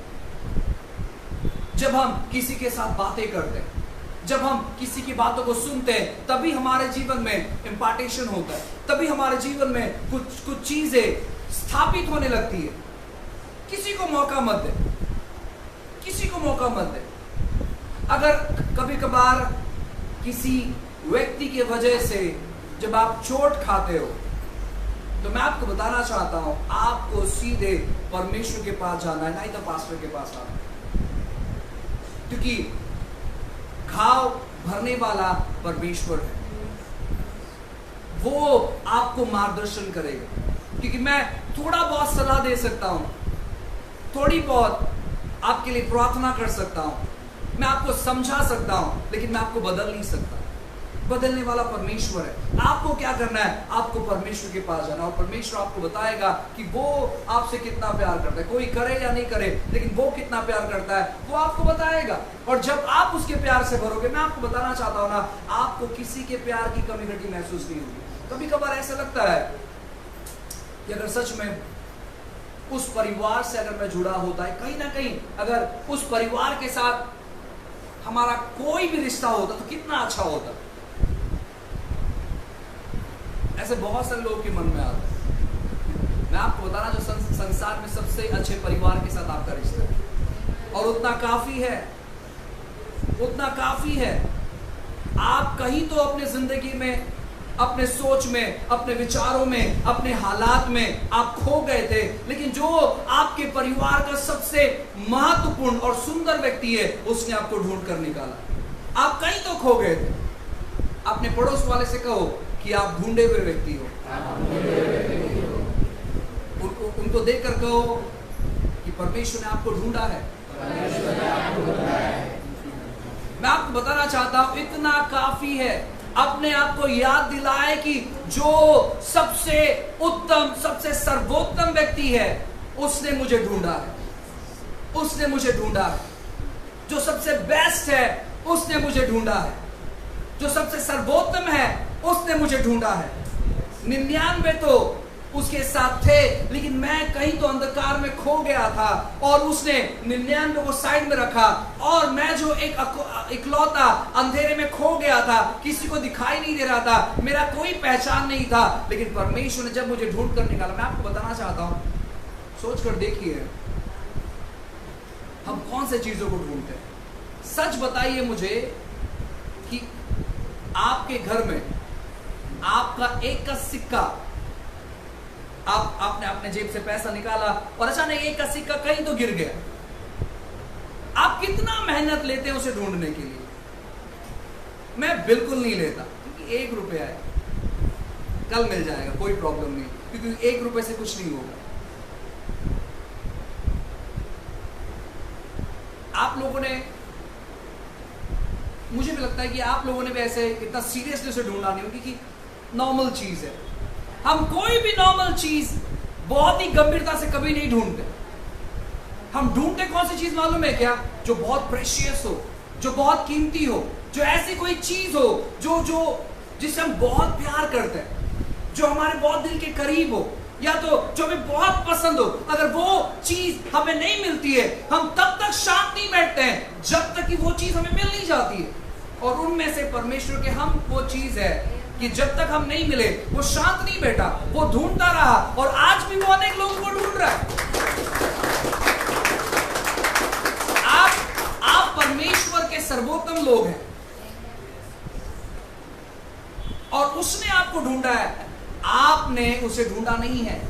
जब हम किसी के साथ बातें करते हैं, जब हम किसी की बातों को सुनते हैं, तभी हमारे जीवन में इम्पार्टेशन होता है, तभी हमारे जीवन में कुछ चीजें स्थापित होने लगती है। किसी को मौका मत दे, किसी को मौका मत दे। अगर कभी कभार किसी व्यक्ति की वजह से जब आप चोट खाते हो, तो मैं आपको बताना चाहता हूं, आपको सीधे परमेश्वर के पास जाना है, नहीं तो पास्टर के पास आना है। क्योंकि घाव भरने वाला परमेश्वर है, वो आपको मार्गदर्शन करेगा। क्योंकि मैं थोड़ा बहुत सलाह दे सकता हूं, थोड़ी बहुत आपके लिए प्रार्थना कर सकता हूं, मैं आपको समझा सकता हूं, लेकिन मैं आपको बदल नहीं सकता। बदलने वाला परमेश्वर है। आपको क्या करना है? आपको परमेश्वर के पास जाना, और परमेश्वर आपको बताएगा कि वो आपसे कितना प्यार करता है। कोई करे या नहीं करे, लेकिन वो कितना प्यार करता है वो आपको बताएगा। और जब आप उसके प्यार से भरोगे, मैं आपको बताना चाहता हूं ना, आपको किसी के प्यार की कमी घटी महसूस नहीं होगी। कभी कभार ऐसा लगता है कि अगर सच में उस परिवार से अगर मैं जुड़ा होता है, कहीं ना कहीं अगर उस परिवार के साथ हमारा कोई भी रिश्ता होता तो कितना अच्छा होता। ऐसे बहुत सारे लोगों के मन में आता है। मैं आपको बताना, जो संसार में सबसे अच्छे परिवार के साथ आपका रिश्ता है, और उतना काफी है, उतना काफी है। आप कहीं तो अपने जिंदगी में, अपने सोच में, अपने विचारों में, अपने हालात में आप खो गए थे, लेकिन जो आपके परिवार का सबसे महत्वपूर्ण और सुंदर व्यक्ति है, उसने आपको ढूंढ कर निकाला। आप कहीं तो खो गए थे। अपने पड़ोस वाले से कहो कि आप ढूंढे हुए व्यक्ति हो। उनको देखकर कहो कि परमेश्वर ने आपको ढूंढा है। मैं आपको बताना चाहता हूं, इतना काफी है। अपने आप को याद दिलाए कि जो सबसे उत्तम, सबसे सर्वोत्तम व्यक्ति है, उसने मुझे ढूंढा है, उसने मुझे ढूंढा है। जो सबसे बेस्ट है, उसने मुझे ढूंढा है। जो सबसे सर्वोत्तम है, उसने मुझे ढूंढा है। 99 तो उसके साथ थे, लेकिन मैं कहीं तो अंधकार में खो गया था, और उसने 99 को साइड में रखा, और मैं जो एक इकलौता अंधेरे में खो गया था, किसी को दिखाई नहीं दे रहा था, मेरा कोई पहचान नहीं था, लेकिन परमेश्वर ने जब मुझे ढूंढ कर निकाला। मैं आपको बताना चाहता हूं, सोच कर देखिए, हम कौन से चीजों को ढूंढते हैं? सच बताइए मुझे कि आपके घर में आपका एक का सिक्का, आपने अपने जेब से पैसा निकाला और अचानक एक का सिक्का कहीं तो गिर गया, आप कितना मेहनत लेते हैं उसे ढूंढने के लिए? मैं बिल्कुल नहीं लेता, क्योंकि 1 रुपया है, कल मिल जाएगा, कोई प्रॉब्लम नहीं, क्योंकि 1 रुपए से कुछ नहीं होगा। आप लोगों ने, मुझे भी लगता है कि आप लोगों ने भी ऐसे इतना सीरियसली से ढूंढा नहीं होगी, कि नॉर्मल चीज है। हम कोई भी नॉर्मल चीज बहुत ही गंभीरता से कभी नहीं ढूंढते। हम ढूंढते कौन सी चीज मालूम है क्या? जो बहुत प्रेशियस हो, जो बहुत कीमती हो, जो ऐसी कोई चीज हो जो जिससे हम बहुत प्यार करते हैं, जो हमारे बहुत दिल के करीब हो, या तो जो हमें बहुत पसंद हो। अगर वो चीज हमें नहीं मिलती है, हम तब तक शांत नहीं बैठते हैं जब तक कि वो चीज हमें मिल नहीं जाती है। और उनमें से परमेश्वर के हम वो चीज है कि जब तक हम नहीं मिले, वो शांत नहीं बैठा, वो ढूंढता रहा, और आज भी वो अनेक लोगों को ढूंढ रहा है। आप परमेश्वर के सर्वोत्तम लोग हैं, और उसने आपको ढूंढा है, आपने उसे ढूंढा नहीं है।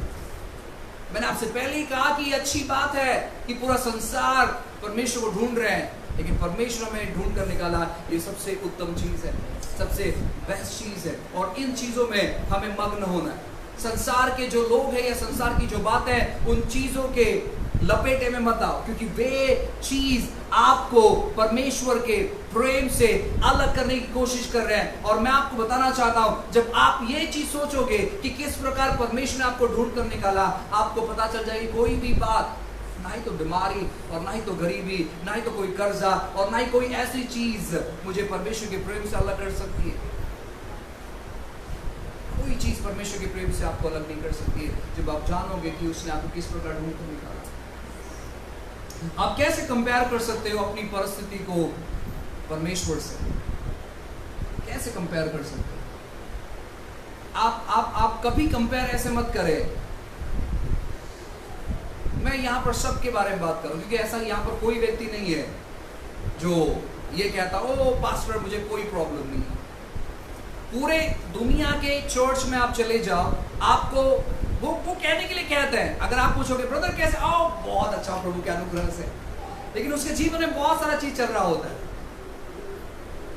मैंने आपसे पहले ही कहा कि ये अच्छी बात है कि पूरा संसार परमेश्वर को ढूंढ रहे हैं, लेकिन परमेश्वर में ढूंढ कर निकाला, ये सबसे उत्तम चीज है, सबसे बेस्ट चीज है, और इन चीजों में हमें मग्न होना है। संसार के जो लोग हैं या संसार की जो बातें, उन चीजों के लपेटे में मत आओ, क्योंकि वे चीज आपको परमेश्वर के प्रेम से अलग करने की कोशिश कर रहे हैं। और मैं आपको बताना चाहता हूं, जब आप ये चीज सोचोगे कि किस प्रकार परमेश्वर ने आपको ढूंढ कर निकाला, आपको पता चल जाएगी कोई भी बात ना ही तो बीमारी और ना ही तो गरीबी, ना ही तो कोई कर्जा और ना ही कोई ऐसी चीज मुझे परमेश्वर के प्रेम से अलग कर सकती है। कोई चीज परमेश्वर के प्रेम से आपको अलग नहीं कर सकती है, जब आप जानोगे कि उसने आपको किस प्रकार ढूंढ कर निकाला। आप कैसे कंपेयर कर सकते हो अपनी परिस्थिति को परमेश्वर से? कैसे कंपेयर कर सकते हो? आप कभी कंपेयर ऐसे मत करें। मैं यहाँ पर सब के बारे में बात करूं, क्योंकि ऐसा यहाँ पर कोई व्यक्ति नहीं है जो ये कहता ओ पास्टर मुझे कोई प्रॉब्लम नहीं है। पूरे दुनिया के चर्च में आप चले जाओ, आपको वो कहने के लिए कहते हैं, अगर आप पूछोगे ब्रदर कैसे, आओ बहुत अच्छा प्रभु के अनुग्रह से, लेकिन उसके जीवन में बहुत सारा चीज चल रहा होता है।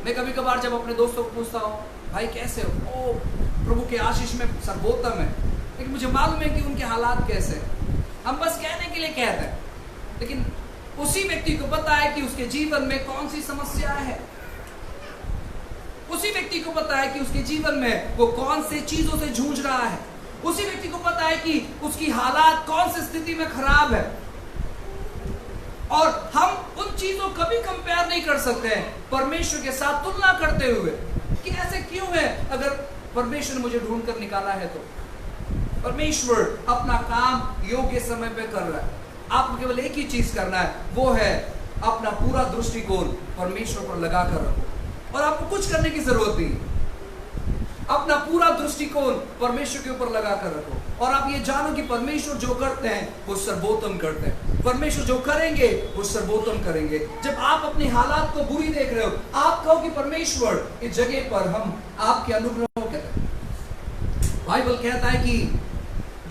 मैं कभी कभार जब अपने दोस्तों को पूछता हूँ भाई कैसे हो, ओ प्रभु के आशीष में सर्वोत्तम है, लेकिन मुझे मालूम है कि उनके हालात कैसे हैं। हम बस कहने के लिए कहते हैं, लेकिन उसी व्यक्ति को पता है कि उसके जीवन में कौन सी समस्या है। उसी व्यक्ति को पता है कि उसके जीवन में वो कौन सी चीजों से जूझ रहा है। उसी व्यक्ति को पता है कि उसकी हालात कौन सी स्थिति में खराब है। और हम उन चीजों कभी कंपेयर नहीं कर सकते हैं परमेश्वर के साथ तुलना करते हुए कि ऐसे क्यों है। अगर परमेश्वर ने मुझे ढूंढ कर निकाला है तो परमेश्वर अपना काम योग्य समय पे कर रहा है। आपको केवल एक ही चीज करना है, वो है अपना पूरा दृष्टिकोण परमेश्वर पर लगा कर रखो, और आपको कुछ करने की जरूरत नहीं। अपना पूरा दृष्टिकोण परमेश्वर के ऊपर लगा कर रखो, और आप ये जानो कि परमेश्वर जो करते हैं वो सर्वोत्तम करते हैं। परमेश्वर जो करेंगे वो सर्वोत्तम करेंगे। जब आप अपनी हालात को बुरी देख रहे हो, आप कहो कि परमेश्वर इस जगह पर हम आपके अनुग्रह को कहते हैं। बाइबल कहता है कि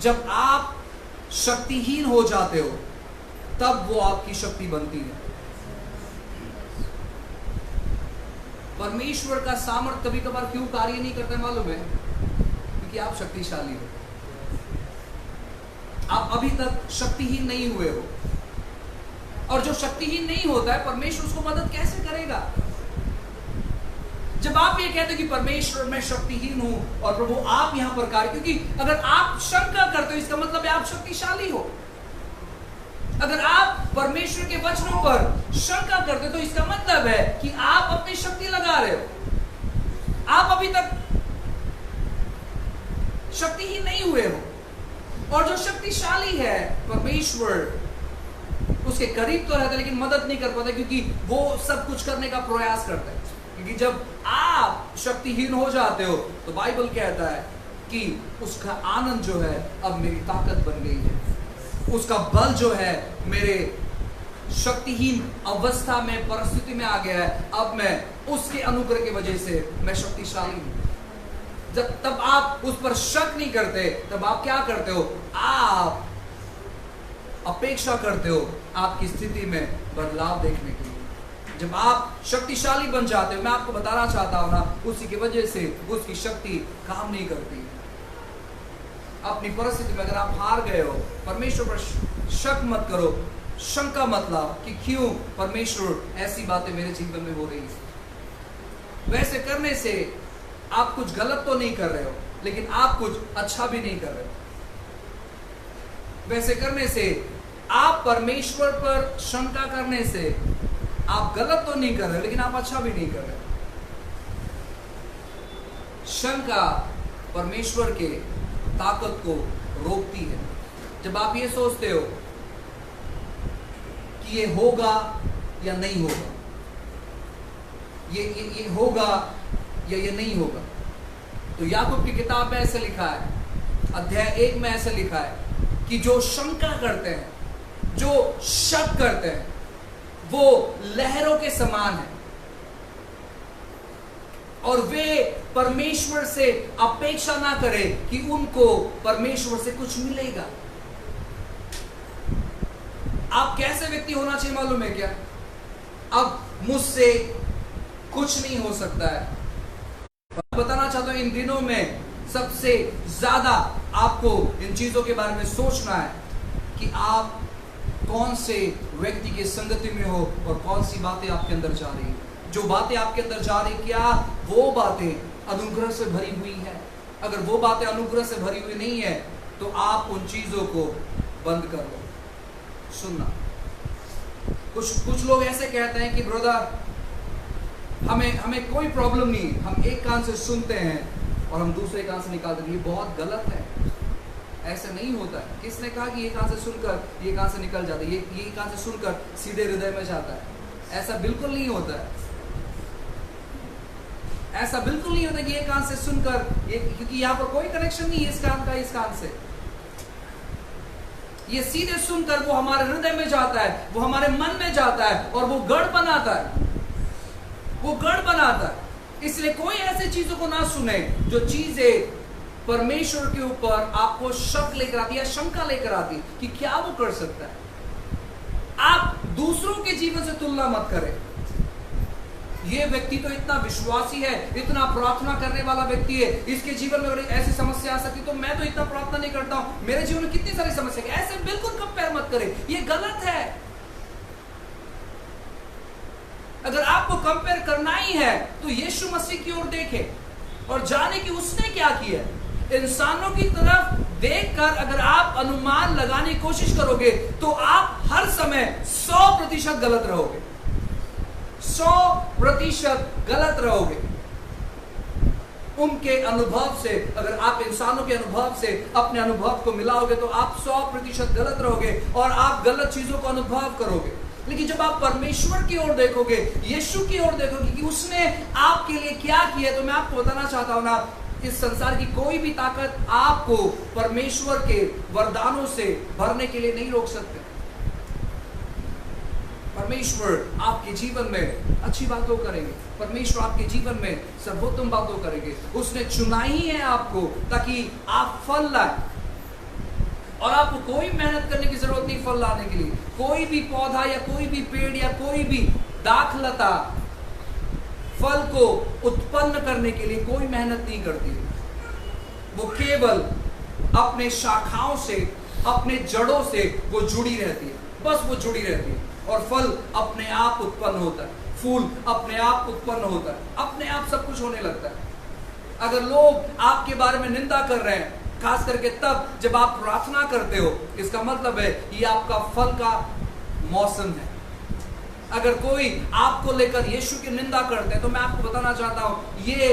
जब आप शक्तिहीन हो जाते हो तब वो आपकी शक्ति बनती है। परमेश्वर का सामर्थ्य कभी कभार क्यों कार्य नहीं करता मालूम है? क्योंकि आप शक्तिशाली हो। आप अभी तक शक्तिहीन नहीं हुए हो, और जो शक्तिहीन नहीं होता है परमेश्वर उसको मदद कैसे करेगा? जब आप ये कहते हो कि परमेश्वर मैं शक्तिहीन हूं और प्रभु आप यहां पर कार्य, क्योंकि अगर आप शंका करते हो इसका मतलब है आप शक्तिशाली हो। अगर आप परमेश्वर के वचनों पर शंका करते हो तो इसका मतलब है कि आप अपनी शक्ति लगा रहे हो। आप अभी तक शक्तिहीन नहीं हुए हो, और जो शक्तिशाली है परमेश्वर उसके करीब तो रहता है लेकिन मदद नहीं कर पाता, क्योंकि वो सब कुछ करने का प्रयास करता है। क्योंकि जब आप शक्तिहीन हो जाते हो तो बाइबल कहता है कि उसका आनंद जो है अब मेरी ताकत बन गई है, उसका बल जो है मेरे शक्तिहीन अवस्था में परिस्थिति में आ गया है। अब मैं उसके अनुग्रह की वजह से मैं शक्तिशाली हूं। जब तब आप उस पर शक नहीं करते, तब आप क्या करते हो? आप अपेक्षा करते हो आपकी स्थिति में बदलाव देखने के लिए। जब आप शक्तिशाली बन जाते हो, मैं आपको बताना चाहता हूं ना, उसी की वजह से उसकी शक्ति काम नहीं करती। अपनी परिस्थिति में अगर आप हार गए हो, परमेश्वर पर शक मत करो, शंका मत लाओ कि क्यों परमेश्वर ऐसी बातें मेरे जीवन में हो रही है। वैसे करने से आप कुछ गलत तो नहीं कर रहे हो, लेकिन आप कुछ अच्छा भी नहीं कर रहे हो। वैसे करने से आप परमेश्वर पर शंका करने से आप गलत तो नहीं कर रहे हो, लेकिन आप अच्छा भी नहीं कर रहे हो। शंका परमेश्वर के ताकत को रोकती है। जब आप ये सोचते हो कि ये होगा या नहीं होगा, ये होगा या ये नहीं होगा, तो याकूब की किताब में ऐसे लिखा है, अध्याय 1 में ऐसे लिखा है कि जो शंका करते हैं, जो शक करते हैं, वो लहरों के समान है, और वे परमेश्वर से अपेक्षा ना करें कि उनको परमेश्वर से कुछ मिलेगा। आप कैसे व्यक्ति होना चाहिए मालूम है क्या? अब मुझसे कुछ नहीं हो सकता है। बताना चाहता हूं, इन दिनों में सबसे ज्यादा आपको इन चीजों के बारे में सोचना है कि आप कौन से व्यक्ति की संगति में हो और कौन सी बातें आपके अंदर जा रही है। जो बातें आपके अंदर जा रही, क्या वो बातें अनुग्रह से भरी हुई है? अगर वो बातें अनुग्रह से भरी हुई नहीं है तो आप उन चीजों को बंद कर दो, सुनना। कुछ लोग ऐसे कहते हैं कि ब्रदर हमें कोई प्रॉब्लम नहीं, हम एक कान से सुनते हैं और हम दूसरे कान से निकालते हैं। ये बहुत गलत है, ऐसा नहीं होता है। किसने कहा कि ये कान से सुनकर ये कान से निकल जाता है, ये कान से सुनकर सीधे हृदय में जाता है? ऐसा बिल्कुल नहीं होता है। ऐसा बिल्कुल नहीं होता कि ये कान से सुनकर ये, क्योंकि यहाँ पर कोई कनेक्शन नहीं है इस कान का इस कान से। ये सीधे सुनकर वो हमारे हृदय में जाता है, वो हमारे मन में जाता है और वो गढ़ बनाता है, वो गढ़ बनाता है। इसलिए कोई ऐसी चीजों को ना सुने जो चीजें परमेश्वर के ऊपर आपको शक लेकर आती है, शंका लेकर आती कि क्या वो कर सकता है। आप दूसरों के जीवन से तुलना मत करें। ये व्यक्ति तो इतना विश्वासी है, इतना प्रार्थना करने वाला व्यक्ति है, इसके जीवन में अगर ऐसी समस्या आ सकती तो मैं तो इतना प्रार्थना नहीं करता हूं, मेरे जीवन में कितनी सारी समस्या है। ऐसे बिल्कुल कंपेयर मत करें, ये गलत है। अगर आपको कंपेयर करना ही है तो यीशु मसीह की ओर देखें और जाने कि उसने क्या किया। इंसानों की तरफ देखकर अगर आप अनुमान लगाने की कोशिश करोगे तो आप हर समय 100% गलत रहोगे, 100% गलत रहोगे। उनके अनुभव से, अगर आप इंसानों के अनुभव से अपने अनुभव को मिलाओगे तो आप 100% गलत रहोगे और आप गलत चीजों को अनुभव करोगे। लेकिन जब आप परमेश्वर की ओर देखोगे, यीशु की ओर देखोगे कि उसने आपके लिए क्या किया, तो मैं आपको बताना चाहता हूं ना, इस संसार की कोई भी ताकत आपको परमेश्वर के वरदानों से भरने के लिए नहीं रोक सकते। परमेश्वर आपके जीवन में अच्छी बातों करेंगे, परमेश्वर आपके जीवन में सर्वोत्तम बातों करेंगे। उसने चुना ही है आपको ताकि आप फल लाए, और आपको कोई मेहनत करने की जरूरत नहीं फल लाने के लिए। कोई भी पौधा या कोई भी पेड़ या कोई भी दाखलता फल को उत्पन्न करने के लिए कोई मेहनत नहीं करती। वो केवल अपने शाखाओं से, अपने जड़ों से वो जुड़ी रहती है, बस वो जुड़ी रहती है, और फल अपने आप उत्पन्न होता है, फूल अपने आप उत्पन्न होता है, अपने आप सब कुछ होने लगता है। अगर लोग आपके बारे में निंदा कर रहे हैं, खास करके तब जब आप प्रार्थना करते हो, इसका मतलब है ये आपका फल का मौसम है। अगर कोई आपको लेकर यीशु की निंदा करते हैं तो मैं आपको बताना चाहता हूं ये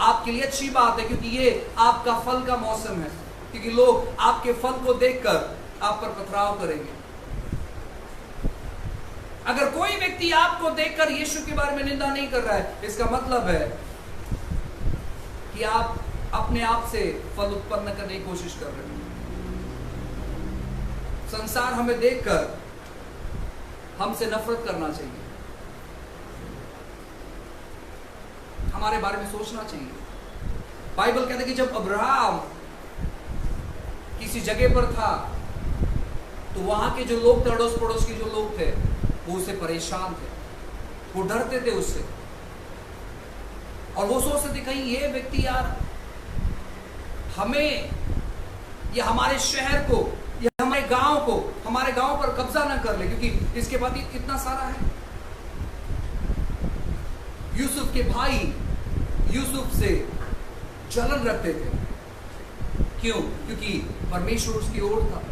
आपके लिए अच्छी बात है, क्योंकि ये आपका फल का मौसम है। क्योंकि लोग आपके फल को देखकर आप पर पथराव करेंगे। अगर कोई व्यक्ति आपको देखकर यीशु के बारे में निंदा नहीं कर रहा है, इसका मतलब है कि आप अपने आप से फल उत्पन्न करने की कोशिश कर रहे हैं। संसार हमें देखकर हमसे नफरत करना चाहिए, हमारे बारे में सोचना चाहिए। बाइबल कहता है कि जब अब्राहम किसी जगह पर था तो वहां के जो लोग थे, अड़ोस पड़ोस के जो लोग थे, वो उससे परेशान थे, वो डरते थे उससे, और वो सोचते थे कहीं ये व्यक्ति यार हमें या हमारे शहर को या हमारे गांव पर कब्जा ना कर ले, क्योंकि इसके बाद कितना सारा है। यूसुफ के भाई यूसुफ से जलन रखते थे, क्यों? क्योंकि परमेश्वर उसकी ओर था।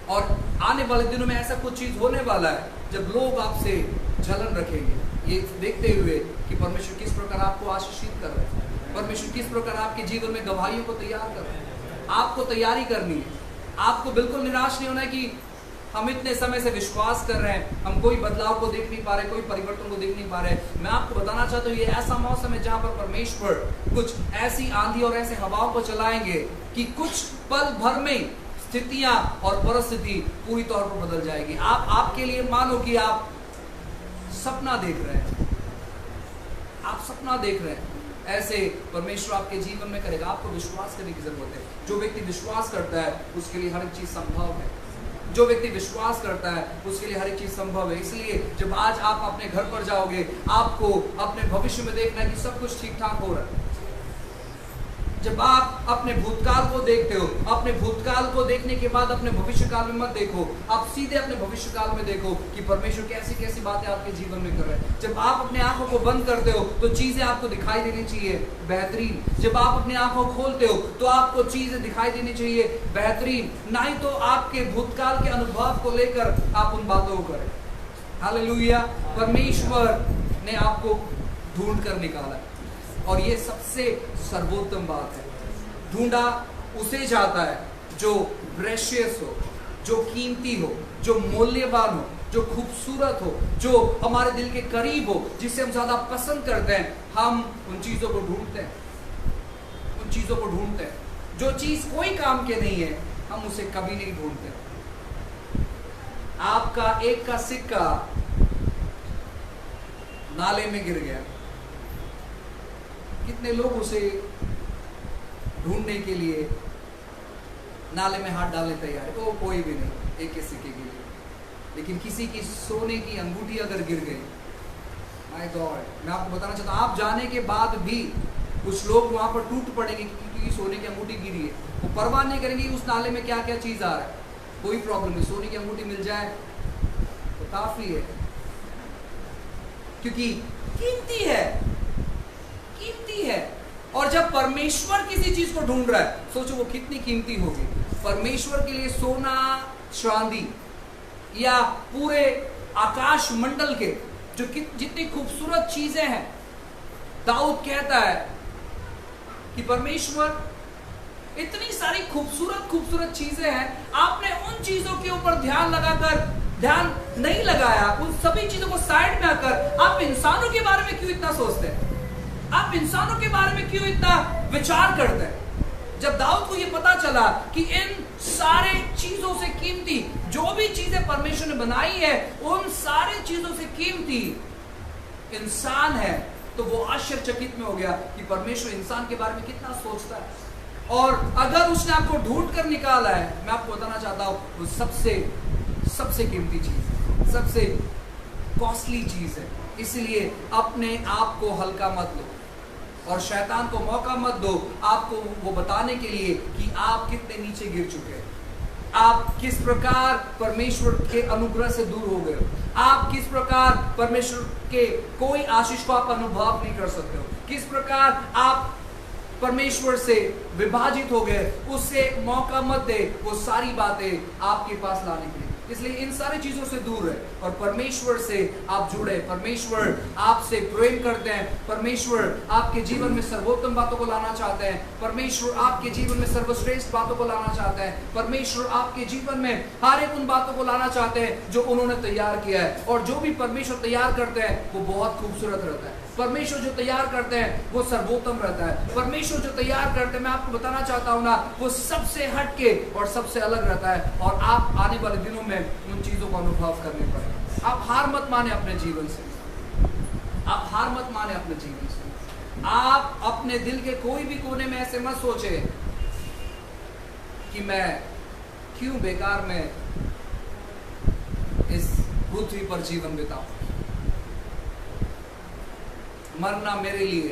और आने वाले दिनों में ऐसा कुछ चीज होने वाला है जब लोग आपसे जलन रखेंगे, ये देखते हुए कि परमेश्वर किस प्रकार आपको आशीषित कर रहे हैं, परमेश्वर किस प्रकार आपके जीवन में गवाहियों को तैयार कर रहे हैं। आपको तैयारी करनी है, आपको बिल्कुल निराश नहीं होना है कि हम इतने समय से विश्वास कर रहे हैं, हम कोई बदलाव को देख नहीं पा रहे, कोई परिवर्तन को देख नहीं पा रहे। मैं आपको बताना चाहता हूँ ये ऐसा मौसम है जहां पर परमेश्वर कुछ ऐसी आंधी और ऐसे हवाओं को चलाएंगे कि कुछ पल भर में स्थितियां और परिस्थिति पूरी तौर पर बदल जाएगी। आपके लिए मानो कि आप सपना देख रहे हैं, आप सपना देख रहे हैं, ऐसे परमेश्वर आपके जीवन में करेगा। आपको विश्वास करने की जरूरत है। जो व्यक्ति विश्वास करता है उसके लिए हर एक चीज संभव है, जो व्यक्ति विश्वास करता है उसके लिए हर एक चीज संभव है। इसलिए जब आज आप अपने घर पर जाओगे, आपको अपने भविष्य में देखना है कि सब कुछ ठीक ठाक हो रहा है। जब आप अपने भूतकाल को देखते हो, अपने भूतकाल को देखने के बाद अपने भविष्यकाल में मत देखो, आप सीधे अपने भविष्यकाल में देखो कि परमेश्वर कैसी कैसी बातें आपके जीवन में कर रहे हैं। जब आप अपने आंखों को बंद करते हो तो चीजें आपको दिखाई देनी चाहिए बेहतरीन। जब आप अपनी आंखों खोलते हो तो आपको चीजें दिखाई देनी चाहिए बेहतरीन, नहीं तो आपके भूतकाल के अनुभव को लेकर आप उन बातों को करें। हालेलुया। परमेश्वर ने आपको ढूंढ कर निकाला और ये सबसे सर्वोत्तम बात है। ढूंढा उसे जाता है जो प्रेशियस हो, जो कीमती हो, जो मूल्यवान हो, जो खूबसूरत हो, जो हमारे दिल के करीब हो, जिसे हम ज्यादा पसंद करते हैं। हम उन चीजों को ढूंढते हैं, उन चीजों को ढूंढते हैं। जो चीज कोई काम के नहीं है हम उसे कभी नहीं ढूंढते। आपका एक का सिक्का नाले में गिर गया, कितने लोग उसे ढूंढने के लिए नाले में हाथ डालने तैयार है? तो कोई भी नहीं एक के सिक्के के लिए। लेकिन किसी की सोने की अंगूठी अगर गिर गई, माय गॉड, मैं आपको बताना चाहता हूँ, आप जाने के बाद भी कुछ लोग वहां पर टूट पड़ेंगे क्योंकि सोने की अंगूठी गिरी है। वो परवाह नहीं करेंगे उस नाले में क्या क्या चीज आ रहा है, कोई प्रॉब्लम नहीं, सोने की अंगूठी मिल जाए तो काफी है, क्योंकि कीमती है, कीमती है। और जब परमेश्वर किसी चीज को ढूंढ रहा है, सोचो वो कितनी कीमती होगी। परमेश्वर के लिए सोना, चांदी या पूरे आकाश मंडल के जो जितनी खूबसूरत चीजें हैं, दाऊद कहता है कि परमेश्वर इतनी सारी खूबसूरत खूबसूरत चीजें हैं, आपने उन चीजों के ऊपर ध्यान नहीं लगाया, उन सभी चीजों को साइड में आकर आप इंसानों के बारे में क्यों इतना सोचते हैं? आप इंसानों के बारे में क्यों इतना विचार करते हैं? जब दाऊद को यह पता चला कि इन सारे चीजों से कीमती जो भी चीजें परमेश्वर ने बनाई है, उन सारे चीजों से कीमती इंसान है, तो वो आश्चर्यचकित में हो गया कि परमेश्वर इंसान के बारे में कितना सोचता है। और अगर उसने आपको ढूंढ कर निकाला है, मैं आपको बताना चाहता हूं, वो सबसे कीमती चीज, सबसे कॉस्टली चीज है। इसलिए अपने आप को हल्का मत लो और शैतान को मौका मत दो आपको वो बताने के लिए कि आप कितने नीचे गिर चुके हैं, आप किस प्रकार परमेश्वर के अनुग्रह से दूर हो गए हो, आप किस प्रकार परमेश्वर के कोई आशीष को आप अनुभव नहीं कर सकते हो, किस प्रकार आप परमेश्वर से विभाजित हो गए। उससे मौका मत दे वो सारी बातें आपके पास लाने के लिए। इसलिए इन सारी चीजों से दूर है और परमेश्वर से आप जुड़े। परमेश्वर आपसे प्रेम करते हैं, परमेश्वर आपके जीवन में सर्वोत्तम बातों को लाना चाहते हैं, परमेश्वर आपके जीवन में सर्वश्रेष्ठ बातों को लाना चाहते हैं, परमेश्वर आपके जीवन में हर एक उन बातों को लाना चाहते हैं जो उन्होंने तैयार किया है। और जो भी परमेश्वर तैयार करते हैं वो बहुत खूबसूरत रहता है। परमेश्वर जो तैयार करते हैं वो सर्वोत्तम रहता है। परमेश्वर जो तैयार करते हैं, मैं आपको बताना चाहता हूं ना, वो सबसे हटके और सबसे अलग रहता है। और आप आने वाले दिनों में उन चीजों को अनुभव करने पड़े। आप हार मत माने अपने जीवन से, आप हार मत माने अपने जीवन से। आप अपने दिल के कोई भी कोने में ऐसे मत सोचे कि मैं क्यों बेकार में इस पृथ्वी पर जीवन बिताऊं, मरना मेरे लिए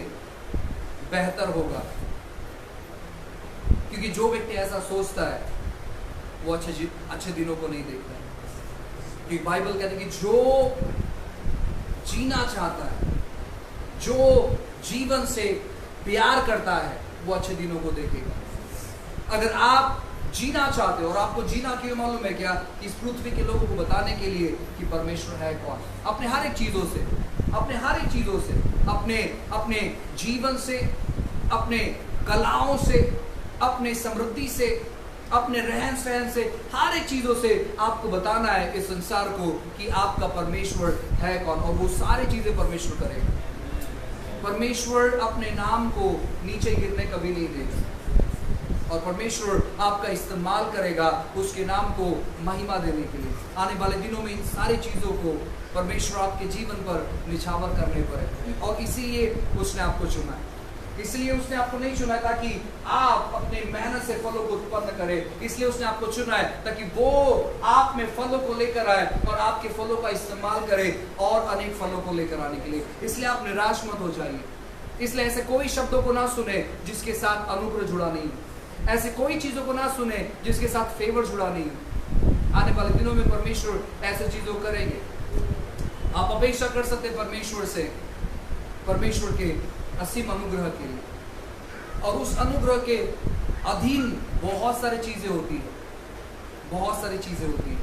बेहतर होगा। क्योंकि जो व्यक्ति ऐसा सोचता है वो अच्छे दिनों को नहीं देखता है। क्योंकि बाइबल कहती है कि जो जीना चाहता है, जो जीवन से प्यार करता है, वो अच्छे दिनों को देखेगा। अगर आप जीना चाहते हो, और आपको जीना क्यों मालूम है क्या? इस पृथ्वी के लोगों को बताने के लिए कि परमेश्वर है कौन। अपने हर एक चीजों से, अपने हर एक चीजों से, अपने जीवन से, अपने कलाओं से, अपने समृद्धि से, अपने रहन सहन से, हर एक चीजों से आपको बताना है इस संसार को कि आपका परमेश्वर है कौन। और वो सारी चीजें परमेश्वर करेगा। परमेश्वर अपने नाम को नीचे गिरने कभी नहीं देगा और परमेश्वर आपका इस्तेमाल करेगा उसके नाम को महिमा देने के लिए। आने वाले दिनों में इन सारी चीजों को परमेश्वर आपके जीवन पर निछावर करने पर है। और इसीलिए उसने आपको चुना है। इसलिए उसने आपको नहीं चुना है ताकि आप अपने मेहनत से फलों को उत्पन्न करें। इसलिए उसने आपको चुना है ताकि वो आप में फलों को लेकर आए और आपके फलों का इस्तेमाल करे और अनेक फलों को लेकर आने के लिए। इसलिए आप निराश मत हो जाइए। इसलिए ऐसे कोई शब्दों को ना सुने जिसके साथ अनुग्रह जुड़ा नहीं है। ऐसे कोई चीजों को ना सुने जिसके साथ फेवर जुड़ा नहीं है। आने वाले दिनों में परमेश्वर ऐसे चीजों करेंगे। आप अपेक्षा कर सकते हैं परमेश्वर से, परमेश्वर के असीम अनुग्रह के लिए, और उस अनुग्रह के अधीन बहुत सारी चीजें होती है, बहुत सारी चीजें होती है।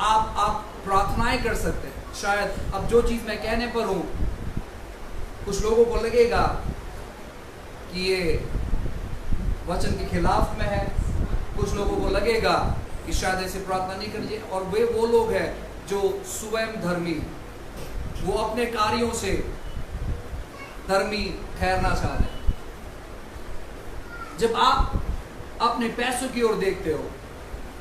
आप प्रार्थनाएं कर सकते हैं। शायद अब जो चीज मैं कहने पर हूं, कुछ लोगों को लगेगा कि ये वचन के खिलाफ में है, कुछ लोगों को लगेगा कि शायद ऐसे प्रार्थना नहीं करनी चाहिए, और वे वो लोग हैं जो स्वयं धर्मी, वो अपने कार्यों से धर्मी ठहरना चाहते हैं। जब आप अपने पैसों की ओर देखते हो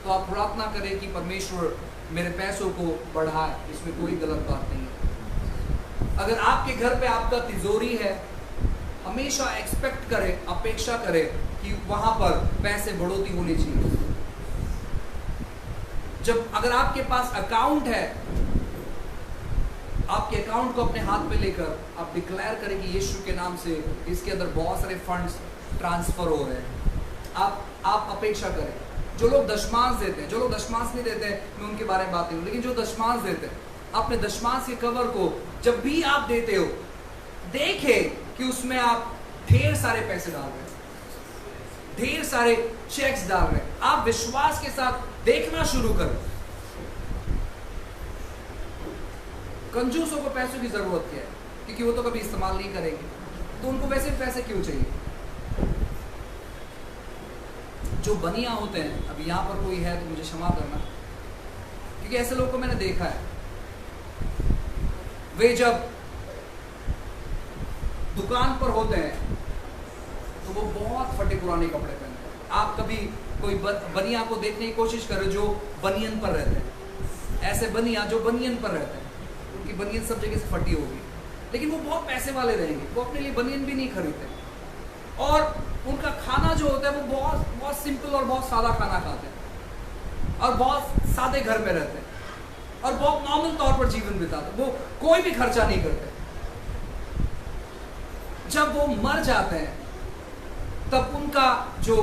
तो आप प्रार्थना करें कि परमेश्वर मेरे पैसों को बढ़ाए, इसमें कोई गलत बात नहीं है। अगर आपके घर पे आपका तिजोरी है, हमेशा एक्सपेक्ट करें, अपेक्षा करें कि वहां पर पैसे बढ़ोतरी होनी चाहिए। जब अगर आपके पास अकाउंट है, आपके अकाउंट को अपने हाथ में लेकर आप डिक्लेयर करें कि यीशु के नाम से इसके अंदर बहुत सारे फंड्स ट्रांसफर हो रहे हैं। आप अपेक्षा करें। जो लोग दशमांश देते हैं, जो लोग दशमांश नहीं देते हैं, मैं उनके बारे में बात नहीं, लेकिन जो दशमांश देते हैं, अपने दशमांश के कवर को जब भी आप देते हो, देखें कि उसमें आप ढेर सारे पैसे डाल रहे हैं, ढेर सारे चेक्स डाल रहे हैं। आप विश्वास के साथ देखना शुरू करें। कंजूसों को पैसों की जरूरत क्या है? क्योंकि वो तो कभी इस्तेमाल नहीं करेंगे, तो उनको वैसे पैसे क्यों चाहिए? जो बनिया होते हैं, अभी यहां पर कोई है तो मुझे क्षमा करना, क्योंकि ऐसे लोगों को मैंने देखा है, वे जब दुकान पर होते हैं तो वो बहुत फटे पुराने कपड़े पहनते हैं। आप कभी कोई बनिया को देखने की कोशिश करो जो बनियन पर रहते हैं, ऐसे बनिया जो बनियन पर रहते हैं, उनकी बनियन सब जगह से फटी होगी, लेकिन वो बहुत पैसे वाले रहेंगे, वो अपने लिए बनियन भी नहीं खरीदते, और उनका खाना जो होता है वो बहुत बहुत सिंपल और बहुत सादा खाना खाते हैं, और बहुत सादे घर में रहते हैं, और बहुत नॉर्मल तौर पर जीवन बिताते हैं। वो कोई भी खर्चा नहीं करते। जब वो मर जाते हैं तब उनका जो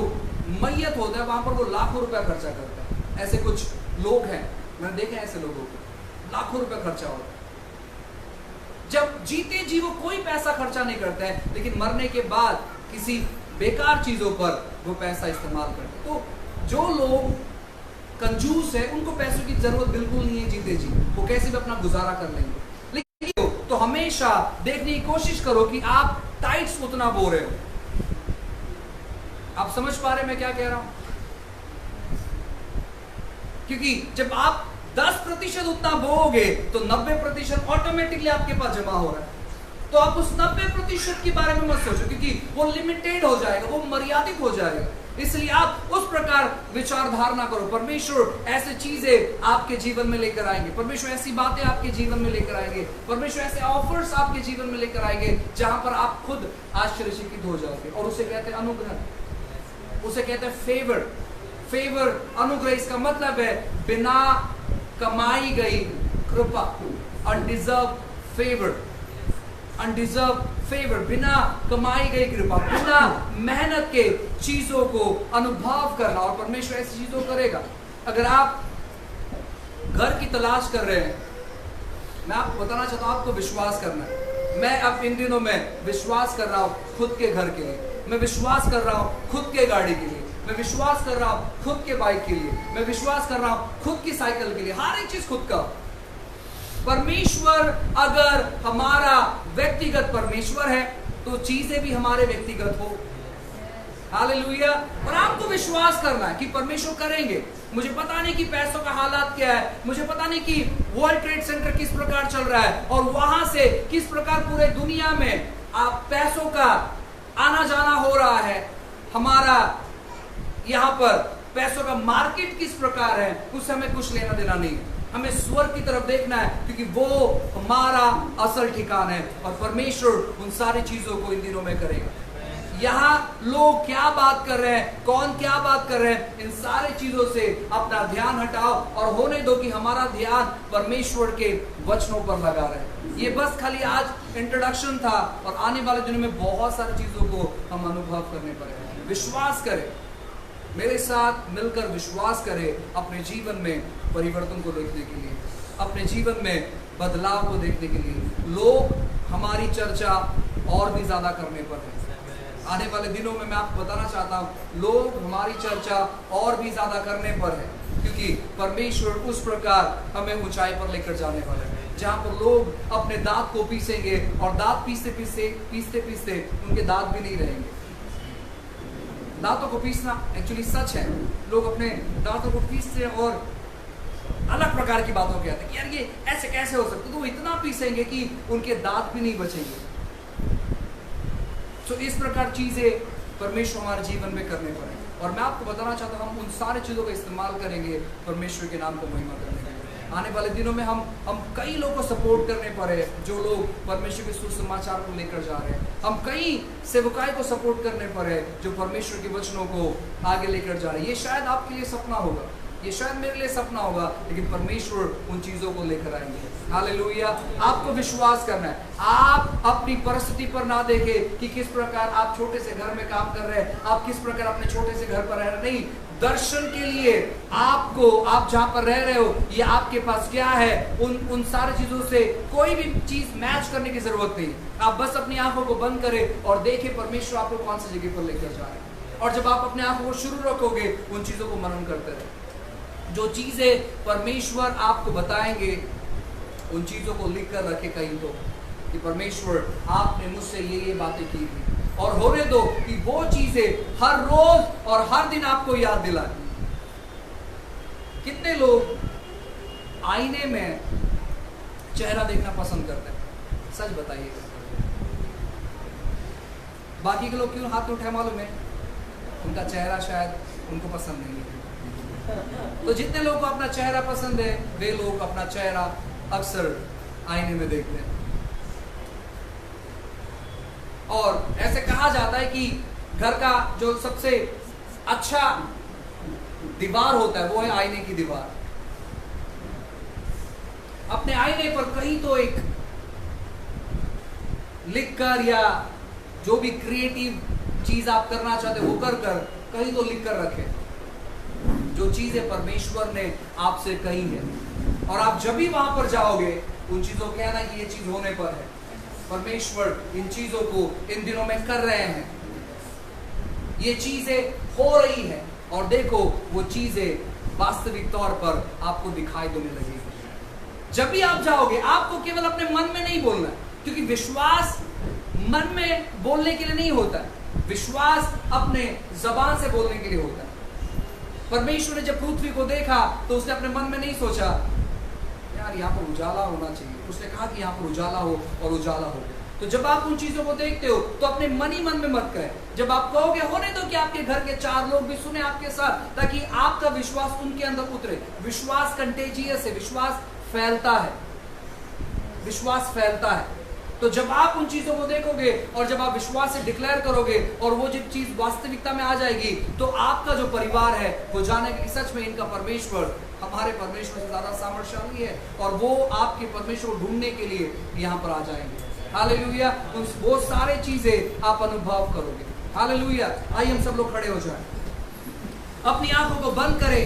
मैयत होता है वहां पर वो लाखों रुपया खर्चा करते हैं। ऐसे कुछ लोग हैं, मैंने देखा है ऐसे लोगों को, लाखों रुपया खर्चा होता है। जब जीते जी वो कोई पैसा खर्चा नहीं करते हैं, लेकिन मरने के बाद किसी बेकार चीजों पर वो पैसा इस्तेमाल करते हैं। तो जो लोग कंजूस है, उनको पैसों की जरूरत बिल्कुल नहीं है, जीते जी वो कैसे भी अपना गुजारा कर लेंगे। लेकिन तो हमेशा देखने की कोशिश करो कि आप टाइट्स उतना बो रहे हो। आप समझ पा रहे मैं क्या कह रहा हूं? क्योंकि जब आप 10% उतना बोओगे तो 90% ऑटोमेटिकली आपके पास जमा हो रहा है। तो आप उस 90% के बारे में मत सोचो, क्योंकि वो लिमिटेड हो जाएगा, वो मर्यादित हो जाएगा। इसलिए आप उस प्रकार विचार धारणा करो। परमेश्वर ऐसे चीजें आपके जीवन में लेकर आएंगे, परमेश्वर ऐसी बातें आपके जीवन में लेकर आएंगे, परमेश्वर ऐसे ऑफर्स आपके जीवन में लेकर आएंगे जहां पर आप खुद आश्चर्यचकित हो जाओगे। और उसे कहते हैं अनुग्रह, उसे कहते हैं फेवर। फेवर, अनुग्रह, इसका मतलब है बिना कमाई गई कृपा, अनडिजर्व फेवर, अनडिजर्व फेवर, बिना कमाई गई कृपा, बिना मेहनत के चीजों को अनुभव करना। और परमेश्वर ऐसी चीजों करेगा। अगर आप घर की तलाश कर रहे हैं, मैं आपको बताना चाहता हूं, आपको विश्वास करना है। मैं अब इन दिनों में विश्वास कर रहा हूं खुद के घर के लिए, मैं विश्वास कर रहा हूं खुद के गाड़ी के लिए, मैं विश्वास कर रहा हूं खुद के बाइक के लिए, मैं विश्वास कर रहा हूं खुद की साइकिल के लिए, हर एक चीज खुद का। परमेश्वर अगर हमारा व्यक्तिगत परमेश्वर है तो चीजें भी हमारे व्यक्तिगत हो। हालेलुया। और आपको विश्वास करना है कि परमेश्वर करेंगे। मुझे पता नहीं कि पैसों का हालात क्या है, मुझे पता नहीं कि वर्ल्ड ट्रेड सेंटर किस प्रकार चल रहा है और वहां से किस प्रकार पूरे दुनिया में आप पैसों का आना जाना हो रहा है, हमारा यहाँ पर पैसों का मार्केट किस प्रकार है, उससे हमें कुछ लेना देना नहीं है। हमें स्वर्ग की तरफ देखना है, क्योंकि वो हमारा असल ठिकाना है और परमेश्वर उन सारी चीजों को इन दिनों में करेगा। यहाँ लोग क्या बात कर रहे हैं, कौन क्या बात कर रहे हैं, इन सारे चीजों से अपना ध्यान हटाओ और होने दो कि हमारा ध्यान परमेश्वर के वचनों पर लगा रहे। ये बस खाली आज इंट्रोडक्शन था और आने वाले दिनों में बहुत सारी चीजों को हम अनुभव करने पड़ेगा। विश्वास करें, मेरे साथ मिलकर विश्वास करें अपने जीवन में परिवर्तन को देखने के लिए, अपने जीवन में बदलाव को देखने के लिए। लोग हमारी चर्चा और भी ज्यादा करने पर है। आने वाले दिनों में मैं आपको बताना चाहता हूँ, लोग हमारी चर्चा और भी ज्यादा करने पर है, क्योंकि परमेश्वर उस प्रकार हमें ऊंचाई पर लेकर जाने वाले हैं जहां पर लोग अपने दांत को पीसेंगे और दांत पीसते पीसते उनके दांत भी नहीं रहेंगे। दांतों को पीसना एक्चुअली सच है, लोग अपने दांतों को पीसते हैं और अलग प्रकार की बातों कहते हैं कि यार ये ऐसे कैसे हो सकता है, तो वो इतना पीसेंगे कि उनके दांत भी नहीं बचेंगे। तो इस प्रकार चीजें परमेश्वर हमारे जीवन में करने पर है और मैं आपको बताना चाहता हूँ हम उन सारी चीजों का इस्तेमाल करेंगे परमेश्वर के नाम को महिमा करने के लिए। आने वाले दिनों में हम कई लोगों को सपोर्ट करने पर है जो लोग परमेश्वर के सुसमाचार को लेकर जा रहे हैं। हम कई सेवकाई को सपोर्ट करने पर है जो परमेश्वर के वचनों को आगे लेकर जा रहे हैं। ये शायद आपके लिए सपना होगा, ये शायद मेरे लिए सपना होगा, लेकिन परमेश्वर उन चीजों को लेकर आएंगे। हालेलुया। आपको विश्वास करना है। आप अपनी परिस्थिति पर ना देखें कि किस प्रकार आप छोटे से घर में काम कर रहे हैं, आप किस प्रकार अपने छोटे से घर पर रह रहे हैं। नहीं, दर्शन के लिए आपको, आप जहां पर रह रहे हो, ये आपके पास क्या है, उन सारी चीजों से कोई भी चीज मैच करने की जरूरत नहीं। आप बस अपनी आंखों को बंद करें और देखें परमेश्वर आपको कौन सी जगह पर लेकर जा रहे हैं। और जब आप अपने आंखों को शुरू रखोगे, उन चीजों को मनन करते रहे। जो चीजें परमेश्वर आपको बताएंगे उन चीजों को लिख कर रखे कहीं तो, कि परमेश्वर आपने मुझसे ये बातें की थी, और होने दो कि वो चीजें हर रोज और हर दिन आपको याद दिलाए। कितने लोग आईने में चेहरा देखना पसंद करते हैं, सच बताइएगा। बाकी के लोग क्यों हाथ उठाए मालूम है? उनका चेहरा शायद उनको पसंद नहीं है। तो जितने लोगों को अपना चेहरा पसंद है, वे लोग अपना चेहरा अक्सर आईने में देखते हैं। और ऐसे कहा जाता है कि घर का जो सबसे अच्छा दीवार होता है वो है आईने की दीवार। अपने आईने पर कहीं तो एक लिखकर या जो भी क्रिएटिव चीज आप करना चाहते हो वो कर कहीं तो लिख कर रखें जो चीजें परमेश्वर ने आपसे कही है। और आप जब भी वहां पर जाओगे उन चीजों को कहना कि ये चीज होने पर है, परमेश्वर इन चीजों को इन दिनों में कर रहे हैं, ये चीजें हो रही है, और देखो वो चीजें वास्तविक तौर पर आपको दिखाई देने लगेगी। जब भी आप जाओगे आपको केवल अपने मन में नहीं बोलना है, क्योंकि विश्वास मन में बोलने के लिए नहीं होता है, विश्वास अपने जबान से बोलने के लिए होता है। परमेश्वर ने जब पृथ्वी को देखा तो उसने अपने मन में नहीं सोचा यार यहाँ पर उजाला होना चाहिए, उसने कहा कि यहाँ पर उजाला हो, और उजाला हो गया। तो जब आप उन चीजों को देखते हो तो अपने मन ही मन में मत करें। जब आप कहोगे होने दो कि आपके घर के 4 लोग भी सुने आपके साथ, ताकि आपका विश्वास उनके अंदर उतरे। विश्वास कंटेजियस है, विश्वास फैलता है, विश्वास फैलता है। तो जब आप उन चीजों को देखोगे और जब आप विश्वास से डिक्लेयर करोगे और वो जब चीज वास्तविकता में आ जाएगी, तो आपका जो परिवार है वो जानेगा कि सच में इनका परमेश्वर हमारे परमेश्वर से ज्यादा सामर्थ्यशाली है, और वो आपके परमेश्वर को ढूंढने के लिए यहाँ पर आ जाएंगे। हालेलुया। वो सारे चीजें आप अनुभव करोगे। हालेलुया। आइए हम सब लोग खड़े हो जाएं, अपनी आंखों को बंद करें